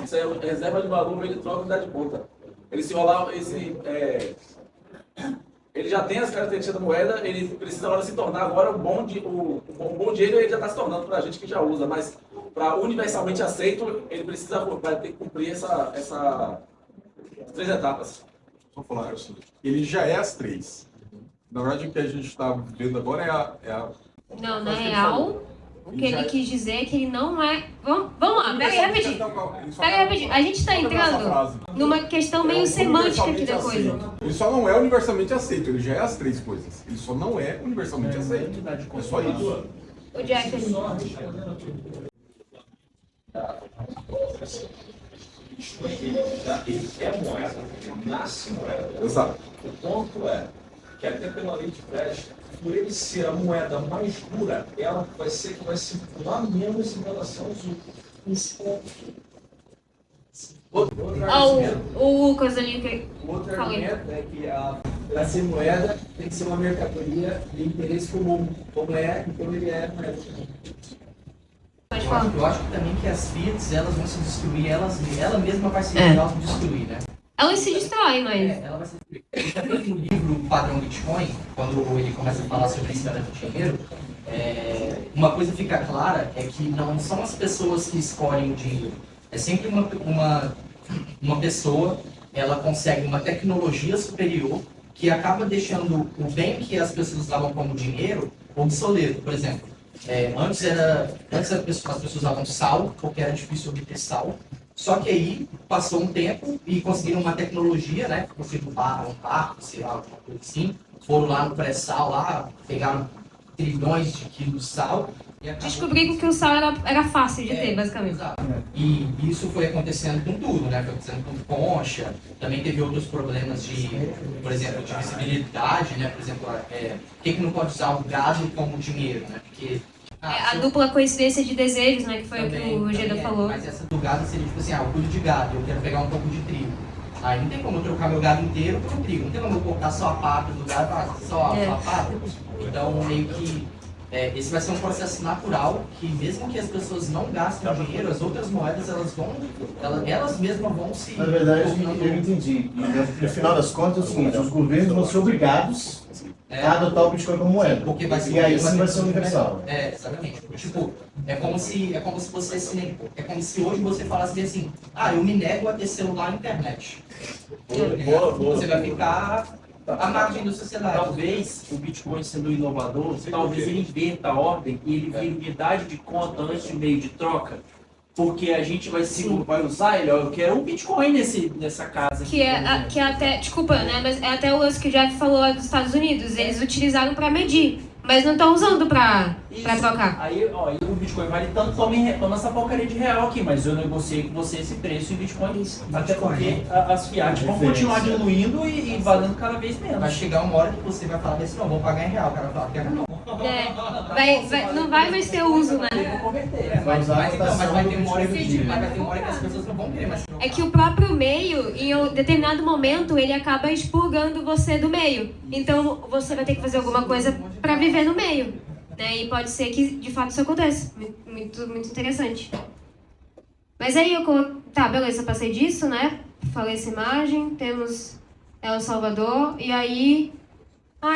isso é reserva de valor, meio de troca e unidade de conta. Ele se rolar ele já tem as características da moeda, ele precisa agora se tornar agora um bom dinheiro, ele já está se tornando para a gente que já usa, mas para universalmente aceito, ele vai ter que cumprir essas 3 etapas. Só falar, ele já é as 3. Na verdade, o que a gente está vendo agora é a... Não, na real, o que ele quis dizer é que ele não é... Vamos lá, pera aí rapidinho. A gente está entrando numa questão meio semântica aqui da coisa. Ele só não é universalmente aceito, ele já é as 3 coisas. Ele só não é universalmente aceito. É só isso. O Jack ali. Ele é moeda, ele nasce moeda. Exato. O ponto é que até pela lei de Flash, por ele ser a moeda mais pura, ela vai ser que vai circular menos em relação aos outros. O Lucas ali que Outro falei. argumento é que para ser moeda tem que ser uma mercadoria de interesse comum. Como é, então ele é moeda. Pode falar. Eu acho que também que as fiats, elas vão se destruir, ela mesma vai se autodestruir, né? Elas se destroem, mas... Ela vai se destruir. Também no livro Padrão Bitcoin, quando ele começa a falar sobre a história do dinheiro, uma coisa fica clara, é que não são as pessoas que escolhem o dinheiro. É sempre uma pessoa, ela consegue uma tecnologia superior que acaba deixando o bem que as pessoas usavam como dinheiro obsoleto. Por exemplo, antes as pessoas usavam sal, porque era difícil obter sal. Só que aí passou um tempo e conseguiram uma tecnologia, né? Conseguiram um barco, sei lá, alguma coisa assim. Foram lá no pré-sal, lá, pegaram trilhões de quilos de sal. Descobriram que o sal era fácil de ter, basicamente. Exato. E isso foi acontecendo com tudo, né? Foi acontecendo com concha. Também teve outros problemas de, por exemplo, de visibilidade, né? Por exemplo, por que não pode usar o gado como dinheiro, né? Porque... a dupla coincidência de desejos, né? Que foi também, o que o Geda falou. Mas essa do gado seria tipo assim, eu cuido de gado, eu quero pegar um pouco de trigo. Aí não tem como eu trocar meu gado inteiro por trigo. Não tem como eu cortar só a pata do gado, só a pata. Então, meio que esse vai ser um processo natural que mesmo que as pessoas não gastem dinheiro, as outras moedas elas mesmas vão se... Na verdade, eu entendi. No final das contas, é o seguinte, os governos vão ser obrigados a adotar o Bitcoin como moeda. Porque vai ser, e aí sim vai ser universal. Exatamente. Tipo, é como se você é como se hoje você falasse assim, eu me nego a ter celular e internet. Você vai ficar à margem da sociedade. Talvez o Bitcoin sendo inovador, talvez ele inventa a ordem e ele vire unidade de conta antes de meio de troca. Porque a gente vai usar ele, eu quero um Bitcoin nessa casa. Que é até, desculpa, né? Mas é até o lance que o Jeff falou lá dos Estados Unidos. Eles utilizaram para medir, mas não estão usando para trocar. Aí o Bitcoin vale tanto, toma essa porcaria de real aqui, mas eu negociei com você esse preço em Bitcoin. Até porque as fiat vão continuar diminuindo e valendo cada vez menos. Vai chegar uma hora que você vai falar assim, não, vou pagar em real. O cara vai falar, quero não. Não vai mais ter uso, né? Mas vai ter uma hora que as pessoas não vão querer mais. É que o próprio meio, em um determinado momento, ele acaba expurgando você do meio. Então, você vai ter que fazer alguma coisa para viver no meio. Né? E pode ser que, de fato, isso aconteça. Muito interessante. Mas aí, tá, beleza, passei disso, né? Falei essa imagem, temos El Salvador, e aí...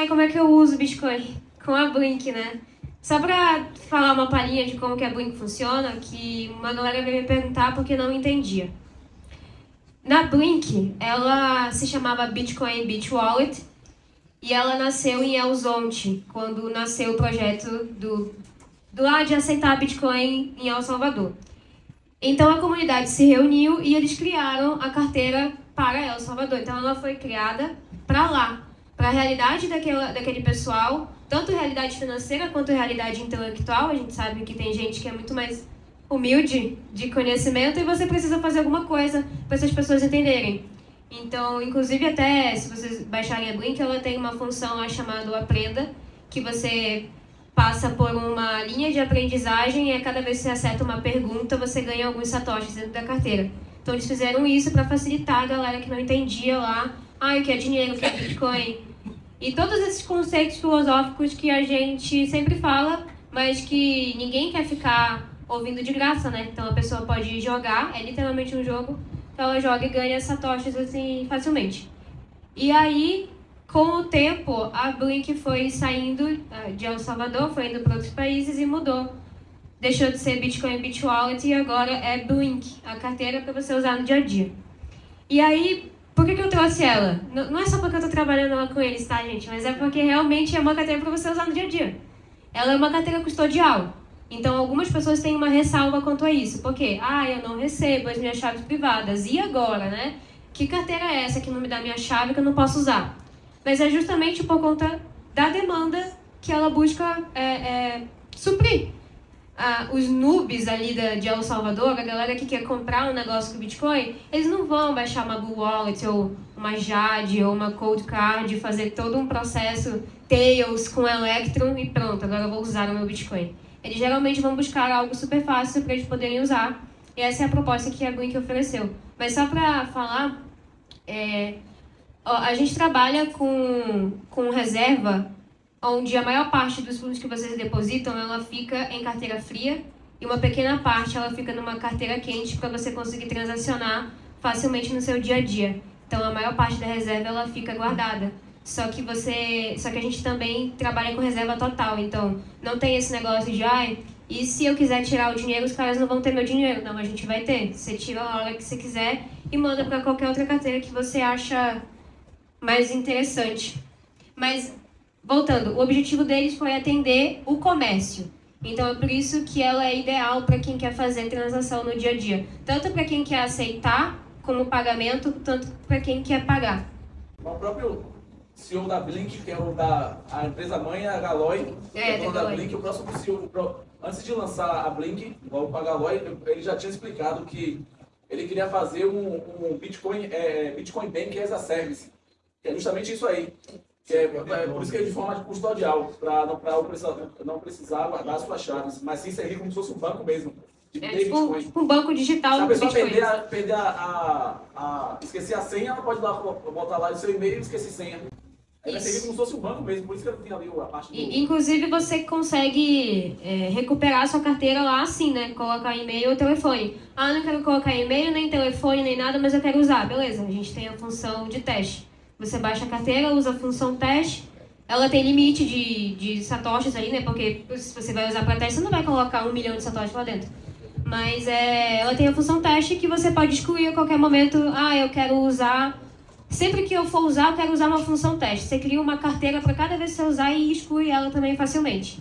como é que eu uso o Bitcoin? Com a Blink, né? Só pra falar uma palhinha de como que a Blink funciona, que uma galera veio me perguntar porque não entendia. Na Blink, ela se chamava Bitcoin Beach Wallet e ela nasceu em El Zonte, quando nasceu o projeto do lado de aceitar Bitcoin em El Salvador. Então a comunidade se reuniu e eles criaram a carteira para El Salvador. Então ela foi criada para lá, para a realidade daquele pessoal, tanto realidade financeira quanto realidade intelectual. A gente sabe que tem gente que é muito mais humilde de conhecimento e você precisa fazer alguma coisa para essas pessoas entenderem. Então, inclusive até se vocês baixarem a Blink, ela tem uma função lá chamada Aprenda, que você passa por uma linha de aprendizagem e a cada vez que você acerta uma pergunta, você ganha alguns satoshis dentro da carteira. Então eles fizeram isso para facilitar a galera que não entendia lá, o que é dinheiro, o que é Bitcoin. E todos esses conceitos filosóficos que a gente sempre fala, mas que ninguém quer ficar ouvindo de graça, né? Então a pessoa pode jogar, é literalmente um jogo, então ela joga e ganha satoshis assim facilmente. E aí, com o tempo, a Blink foi saindo de El Salvador, foi indo para outros países e mudou. Deixou de ser Bitcoin Beach Wallet e agora é Blink, a carteira para você usar no dia a dia. E aí, por que eu trouxe ela? Não é só porque eu estou trabalhando lá com eles, tá, gente? Mas é porque realmente é uma carteira para você usar no dia a dia. Ela é uma carteira custodial. Então, algumas pessoas têm uma ressalva quanto a isso. Por quê? Eu não recebo as minhas chaves privadas. E agora, né? Que carteira é essa que não me dá minha chave que eu não posso usar? Mas é justamente por conta da demanda que ela busca suprir. Os noobs ali de El Salvador, a galera que quer comprar um negócio com Bitcoin, eles não vão baixar uma Blue Wallet ou uma Jade ou uma Cold Card e fazer todo um processo Tails com Electrum e pronto, agora eu vou usar o meu Bitcoin. Eles geralmente vão buscar algo super fácil para eles poderem usar. E essa é a proposta que a Blink ofereceu. Mas só para falar, a gente trabalha com reserva, onde a maior parte dos fundos que vocês depositam, ela fica em carteira fria e uma pequena parte ela fica numa carteira quente para você conseguir transacionar facilmente no seu dia a dia. Então a maior parte da reserva ela fica guardada. Só que a gente também trabalha com reserva total, então não tem esse negócio de e se eu quiser tirar o dinheiro, os caras não vão ter meu dinheiro. Não, a gente vai ter. Você tira a hora que você quiser e manda para qualquer outra carteira que você acha mais interessante. Mas voltando, o objetivo deles foi atender o comércio. Então é por isso que ela é ideal para quem quer fazer transação no dia a dia. Tanto para quem quer aceitar como pagamento, tanto para quem quer pagar. O próprio CEO da Blink, que é a empresa mãe, a Galoy, que é dono da Blink, o próximo CEO, antes de lançar a Blink, igual para a Galoy, ele já tinha explicado que ele queria fazer um Bitcoin Bank as a Service, que é justamente isso aí. Por isso que é de forma custodial, para não precisar guardar as suas chaves, mas sim servir como se fosse um banco mesmo. Tipo um banco digital. Se a pessoa esquecer a senha, ela pode botar lá o seu e-mail e esquecer senha. Aí vai servir como se fosse um banco mesmo, por isso que eu tenho ali a parte do... Inclusive você consegue recuperar a sua carteira lá assim, né? Colocar e-mail ou telefone. Não quero colocar e-mail, nem telefone, nem nada, mas eu quero usar. Beleza, a gente tem a função de teste. Você baixa a carteira, usa a função teste. Ela tem limite de satoshis aí, né? Porque se você vai usar para teste, você não vai colocar 1 milhão de satoshis lá dentro. Mas ela tem a função teste que você pode excluir a qualquer momento. Eu quero usar... Sempre que eu for usar, eu quero usar uma função teste. Você cria uma carteira para cada vez que você usar e exclui ela também facilmente.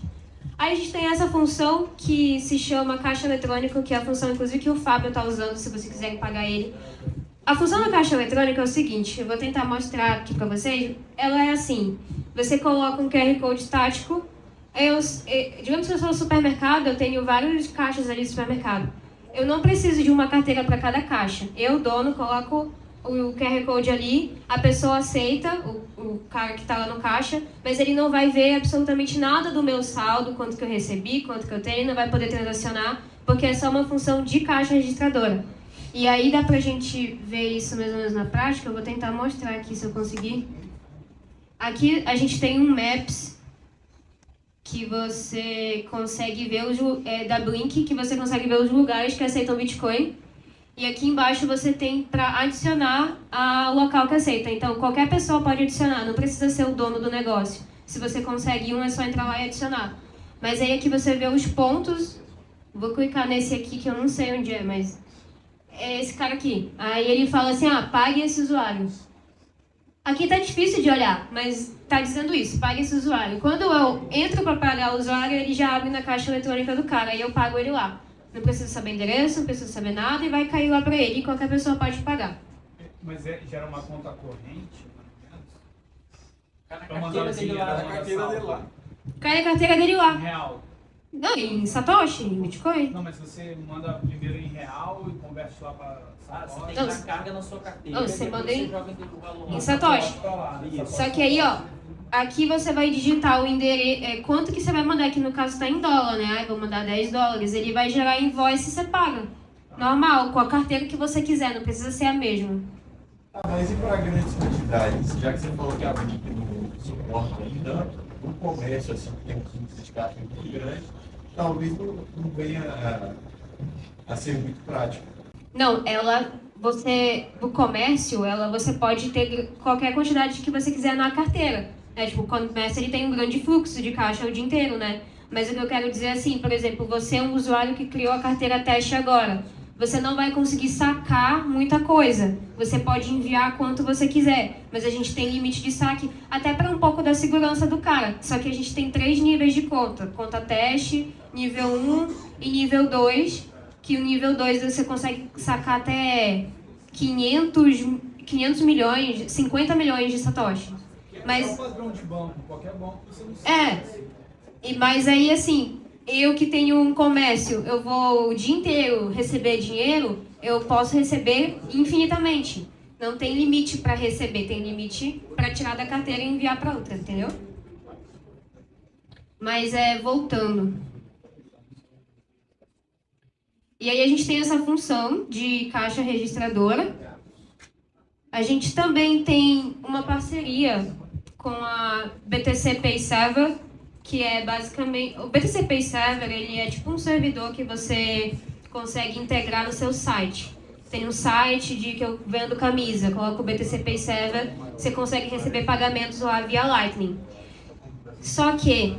Aí a gente tem essa função que se chama caixa eletrônica, que é a função, inclusive, que o Fábio está usando, se vocês quiserem pagar ele. A função da caixa eletrônica é o seguinte, eu vou tentar mostrar aqui para vocês. Ela é assim, você coloca um QR Code estático. Digamos que eu sou no supermercado, eu tenho vários caixas ali no supermercado. Eu não preciso de uma carteira para cada caixa. Eu, dono, coloco o QR Code ali, a pessoa aceita, o cara que está lá no caixa, mas ele não vai ver absolutamente nada do meu saldo, quanto que eu recebi, quanto que eu tenho, não vai poder transacionar, porque é só uma função de caixa registradora. E aí dá pra gente ver isso mais ou menos na prática. Eu vou tentar mostrar aqui se eu conseguir. Aqui a gente tem um Maps que você consegue ver da Blink, que você consegue ver os lugares que aceitam Bitcoin. E aqui embaixo você tem para adicionar o local que aceita. Então qualquer pessoa pode adicionar, não precisa ser o dono do negócio. Se você consegue é só entrar lá e adicionar. Mas aí aqui você vê os pontos. Vou clicar nesse aqui que eu não sei onde é, mas é esse cara aqui. Aí ele fala assim, pague esse usuário. Aqui tá difícil de olhar, mas tá dizendo isso, pague esse usuário. Quando eu entro para pagar o usuário, ele já abre na caixa eletrônica do cara, aí eu pago ele lá. Não precisa saber endereço, não precisa saber nada e vai cair lá para ele e qualquer pessoa pode pagar. Mas gera uma conta corrente? Cai na carteira dele lá. Cai na carteira dele lá. Real. Não, em Satoshi, em Bitcoin. Não, mas você manda primeiro em real e converte lá para Você tem Não, uma carga na sua carteira. não, você depois manda em- joga o valor em lá. Satoshi. Só que aí, ó, aqui você vai digitar o endereço, quanto que você vai mandar, que no caso está em dólar, né? Aí vou mandar $10, ele vai gerar invoice e você paga. Normal, com a carteira que você quiser, não precisa ser a mesma. Mas e para grandes quantidades? Já que você falou que a Blink não suporta ainda, o comércio, assim, que tem um fluxo de caixa muito grande, talvez não venha a ser muito prático. Não, o comércio, você pode ter qualquer quantidade que você quiser na carteira. Né? Tipo, o comércio ele tem um grande fluxo de caixa o dia inteiro, né? Mas o que eu quero dizer é assim, por exemplo, você é um usuário que criou a carteira teste agora. Você não vai conseguir sacar muita coisa. Você pode enviar quanto você quiser, mas a gente tem limite de saque até para um pouco da segurança do cara. Só que a gente tem 3 níveis de conta. Conta teste, nível 1 e nível 2, que o nível 2 você consegue sacar até 500 milhões, 50 milhões de satoshi. Mas É um padrão de banco, qualquer banco você não sabe. mas aí assim, eu que tenho um comércio, eu vou o dia inteiro receber dinheiro, eu posso receber infinitamente. Não tem limite para receber, tem limite para tirar da carteira e enviar para outra, entendeu? Mas voltando. E aí a gente tem essa função de caixa registradora. A gente também tem uma parceria com a BTC Pay Server, que é basicamente... O BTC Pay Server, ele é tipo um servidor que você consegue integrar no seu site. Tem um site que eu vendo camisa, coloco o BTC Pay Server, você consegue receber pagamentos lá via Lightning. Só que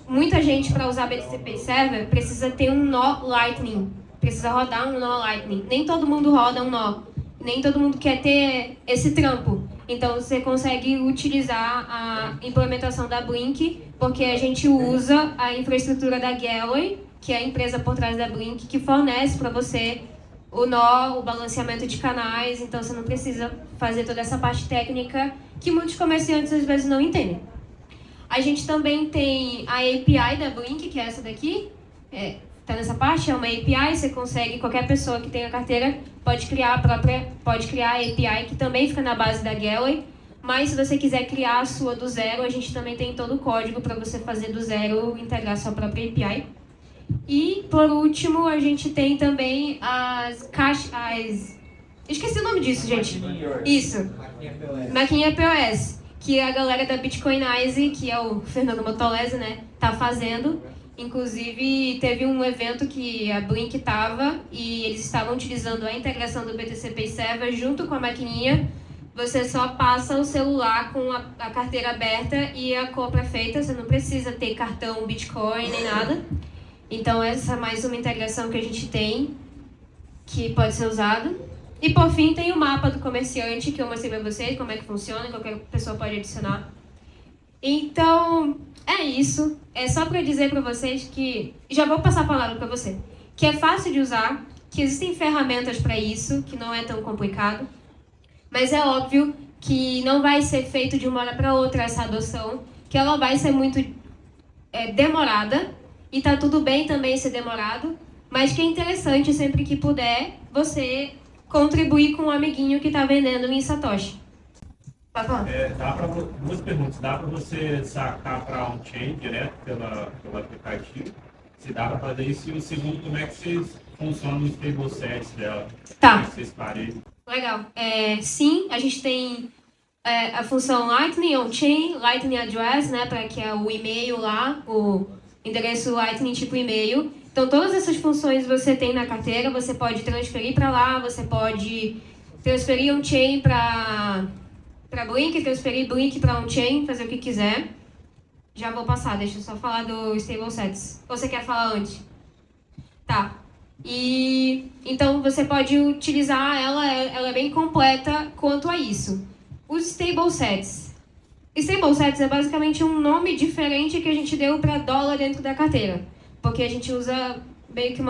muita gente, para usar BTC Pay Server, precisa ter um nó Lightning. Precisa rodar um nó Lightning. Nem todo mundo roda um nó. Nem todo mundo quer ter esse trampo. Então, você consegue utilizar a implementação da Blink, porque a gente usa a infraestrutura da Galway, que é a empresa por trás da Blink, que fornece para você o nó, o balanceamento de canais. Então, você não precisa fazer toda essa parte técnica que muitos comerciantes, às vezes, não entendem. A gente também tem a API da Blink, que é essa daqui. Tá nessa parte, é uma API, você consegue, qualquer pessoa que tenha carteira pode criar a API, que também fica na base da Galway, mas se você quiser criar a sua do zero, a gente também tem todo o código para você fazer do zero, integrar sua própria API. E, por último, a gente tem também esqueci o nome disso, gente. Isso. Maquininha POS, que a galera da Bitcoinize, que é o Fernando Motolese, né, tá fazendo. Inclusive, teve um evento que a Blink estava e eles estavam utilizando a integração do BTC Pay Server junto com a maquininha. Você só passa o celular com a carteira aberta e a compra feita. Você não precisa ter cartão Bitcoin nem nada. Então, essa é mais uma integração que a gente tem que pode ser usada. E, por fim, tem o mapa do comerciante que eu mostrei para vocês, como é que funciona, qualquer pessoa pode adicionar. Então, é isso. É só para dizer para vocês que... Já vou passar a palavra para você. Que é fácil de usar, que existem ferramentas para isso, que não é tão complicado. Mas é óbvio que não vai ser feito de uma hora para outra essa adoção, que ela vai ser muito demorada, e tá tudo bem também ser demorado, mas que é interessante, sempre que puder, você contribuir com um amiguinho que está vendendo em Satoshi. Duas perguntas. Dá para você sacar para on-chain direto pelo aplicativo? Se dá para fazer isso. E o segundo, como é que vocês funcionam os stable sets dela? Tá. Como é que vocês parem? Legal. Sim, a gente tem a função Lightning on-chain, Lightning address, né, para que é o e-mail lá, o endereço Lightning tipo e-mail. Então, todas essas funções você tem na carteira, você pode transferir para lá, você pode transferir on-chain para Blink, transferir Blink para on-chain, fazer o que quiser. Já vou passar, deixa eu só falar do stable sets. Ou você quer falar antes? Tá. E então você pode utilizar ela é bem completa quanto a isso. Os stable sets. Stable sets é basicamente um nome diferente que a gente deu para dólar dentro da carteira, porque a gente usa meio que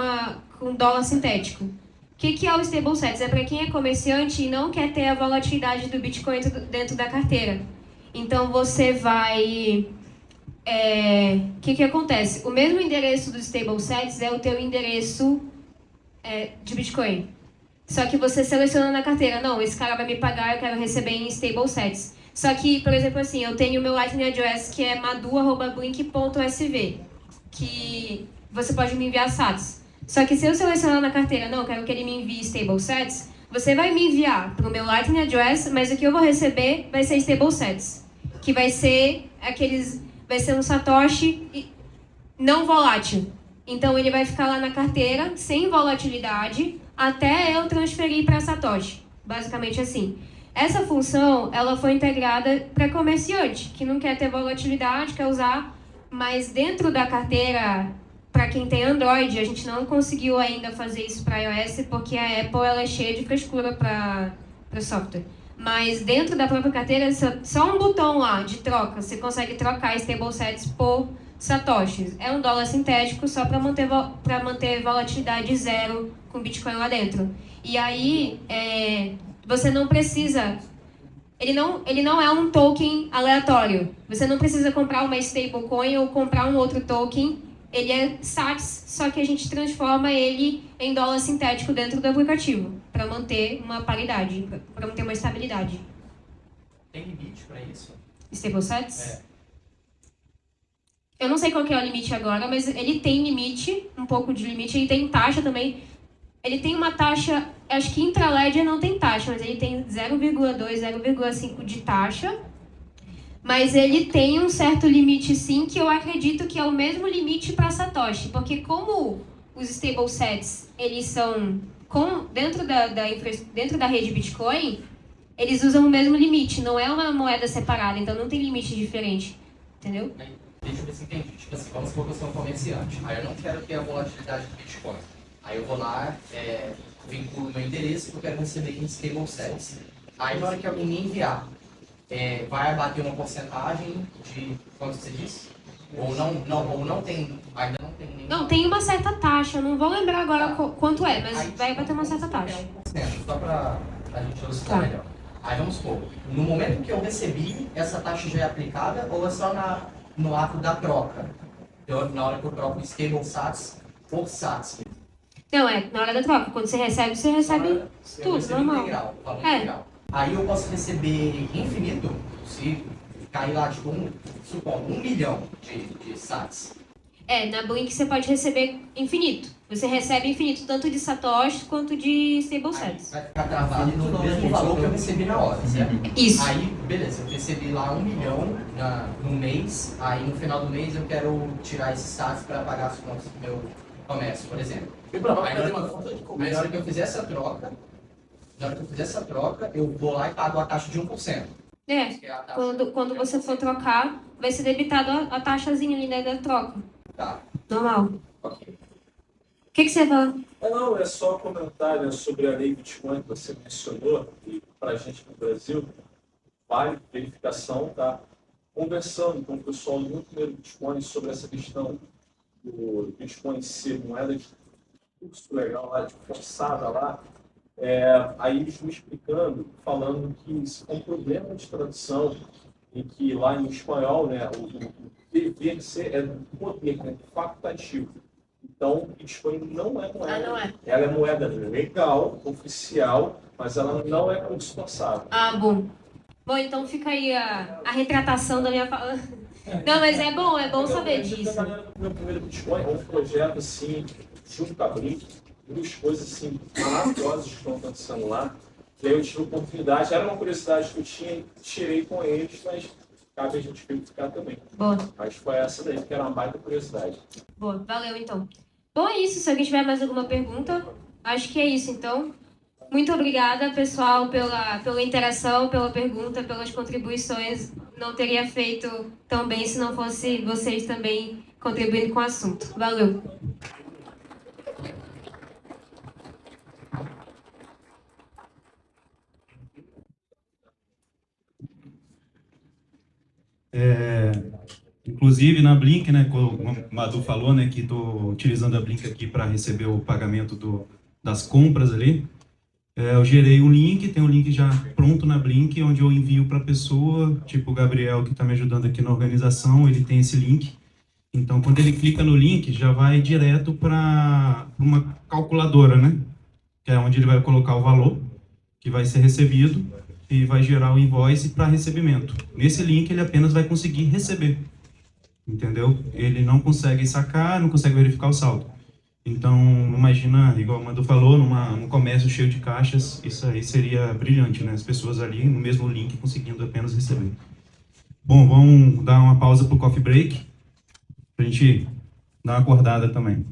um dólar sintético. O que é o stable sets? É para quem é comerciante e não quer ter a volatilidade do Bitcoin dentro da carteira. Então você vai que acontece? O mesmo endereço dos stable sets é o teu endereço de Bitcoin. Só que você seleciona na carteira, não, esse cara vai me pagar, eu quero receber em stable sets. Só que, por exemplo, assim, eu tenho o meu Lightning address que é madu@blink.sv, que você pode me enviar sats. Só que se eu selecionar na carteira, não, eu quero que ele me envie stable sets, você vai me enviar para o meu Lightning address, mas o que eu vou receber vai ser stable sets, que vai ser um satoshi não volátil. Então ele vai ficar lá na carteira sem volatilidade até eu transferir para satoshi, basicamente assim. Essa função, ela foi integrada para comerciante, que não quer ter volatilidade, quer usar, mas dentro da carteira, para quem tem Android, a gente não conseguiu ainda fazer isso para iOS, porque a Apple ela é cheia de frescura para software. Mas dentro da própria carteira, só um botão lá de troca, você consegue trocar stable sets por satoshis. É um dólar sintético só para manter volatilidade zero com Bitcoin lá dentro. E aí, você não precisa... Ele não é um token aleatório. Você não precisa comprar uma stablecoin ou comprar um outro token. Ele é sats, só que a gente transforma ele em dólar sintético dentro do aplicativo, para manter uma paridade, para manter uma estabilidade. Tem limite para isso? Stable sets? Eu não sei qual que é o limite agora, mas ele tem limite, um pouco de limite. Ele tem taxa também. Ele tem uma taxa, acho que intraledger não tem taxa, mas ele tem 0,2, 0,5 de taxa. Mas ele tem um certo limite sim, que eu acredito que é o mesmo limite para Satoshi. Porque como os stable sets, eles são dentro da rede Bitcoin, eles usam o mesmo limite, não é uma moeda separada, então não tem limite diferente. Entendeu? Deixa eu ver se entendi. Tipo assim, vamos supor que eu sou um comerciante. Aí eu não quero ter a volatilidade do Bitcoin. Aí eu vou lá, vinculo meu endereço que eu quero receber em stable sets. Aí na hora que alguém me enviar, vai abater uma porcentagem de quanto você disse? Ou não tem, ainda não tem nenhum... Não, tem uma certa taxa, não vou lembrar agora quanto é, mas vai bater uma certa taxa. Só para a gente ilustrar melhor. Aí vamos supor, no momento que eu recebi, essa taxa já é aplicada ou é só no ato da troca? Na hora que eu troco stable sats por sats? Não, na hora da troca. Quando você recebe tudo, normal. Integral. Aí eu posso receber infinito, se cair lá, tipo, supondo, 1 milhão de sats. Na Blink você pode receber infinito. Você recebe infinito, tanto de satoshis quanto de stable sets. Vai ficar travado no mesmo valor que eu recebi na hora, certo? Isso. Aí, beleza, eu recebi lá 1 milhão no mês, aí no final do mês eu quero tirar esses sats para pagar as contas do meu comércio, por exemplo. Aí na hora que eu fizer essa troca, eu vou lá e pago a taxa de 1%. Quando você for trocar, vai ser debitado a taxazinha ali da troca. Tá. Normal. Ok. O que você fala? Não, é só comentar sobre a lei Bitcoin que você mencionou, e para a gente no Brasil, vale verificação, tá? Conversando com o pessoal do primeiro Bitcoin sobre essa questão do Bitcoin ser moeda de curso legal lá, de forçada lá, aí eles me explicando, falando que isso é um problema de tradução, e que lá em espanhol, né, o VC é poder, né, facultativo. Então, Bitcoin não é moeda. Não é. Ela é moeda legal, oficial, mas ela não é curso forçado. Bom. Bom, então fica aí a retratação da minha fala. Não, mas é bom saber disso. Meu primeiro Bitcoin é um projeto assim, junto com a Blink, duas coisas assim, maravilhosas que estão acontecendo lá. E aí eu tive a oportunidade, era uma curiosidade que eu tinha, tirei com eles, mas cabe a gente verificar também. Boa. Mas foi essa daí, que era uma baita curiosidade. Boa, valeu então. Bom, é isso. Se alguém tiver mais alguma pergunta, acho que é isso então. Muito obrigada, pessoal, pela interação, pela pergunta, pelas contribuições. Não teria feito tão bem se não fosse vocês também contribuindo com o assunto. Valeu. Inclusive na Blink, né, como o Madu falou, né, que estou utilizando a Blink aqui para receber o pagamento das compras ali. Eu gerei um link, tem um link já pronto na Blink, onde eu envio para a pessoa, tipo o Gabriel, que está me ajudando aqui na organização, ele tem esse link. Então, quando ele clica no link, já vai direto para uma calculadora, né? Que é onde ele vai colocar o valor que vai ser recebido e vai gerar o invoice para recebimento. Nesse link, ele apenas vai conseguir receber, entendeu? Ele não consegue sacar, não consegue verificar o saldo. Então, imagina, igual o Mando falou, num comércio cheio de caixas, isso aí seria brilhante, né? As pessoas ali no mesmo link conseguindo apenas receber. Bom, vamos dar uma pausa para o coffee break, para a gente dar uma acordada também.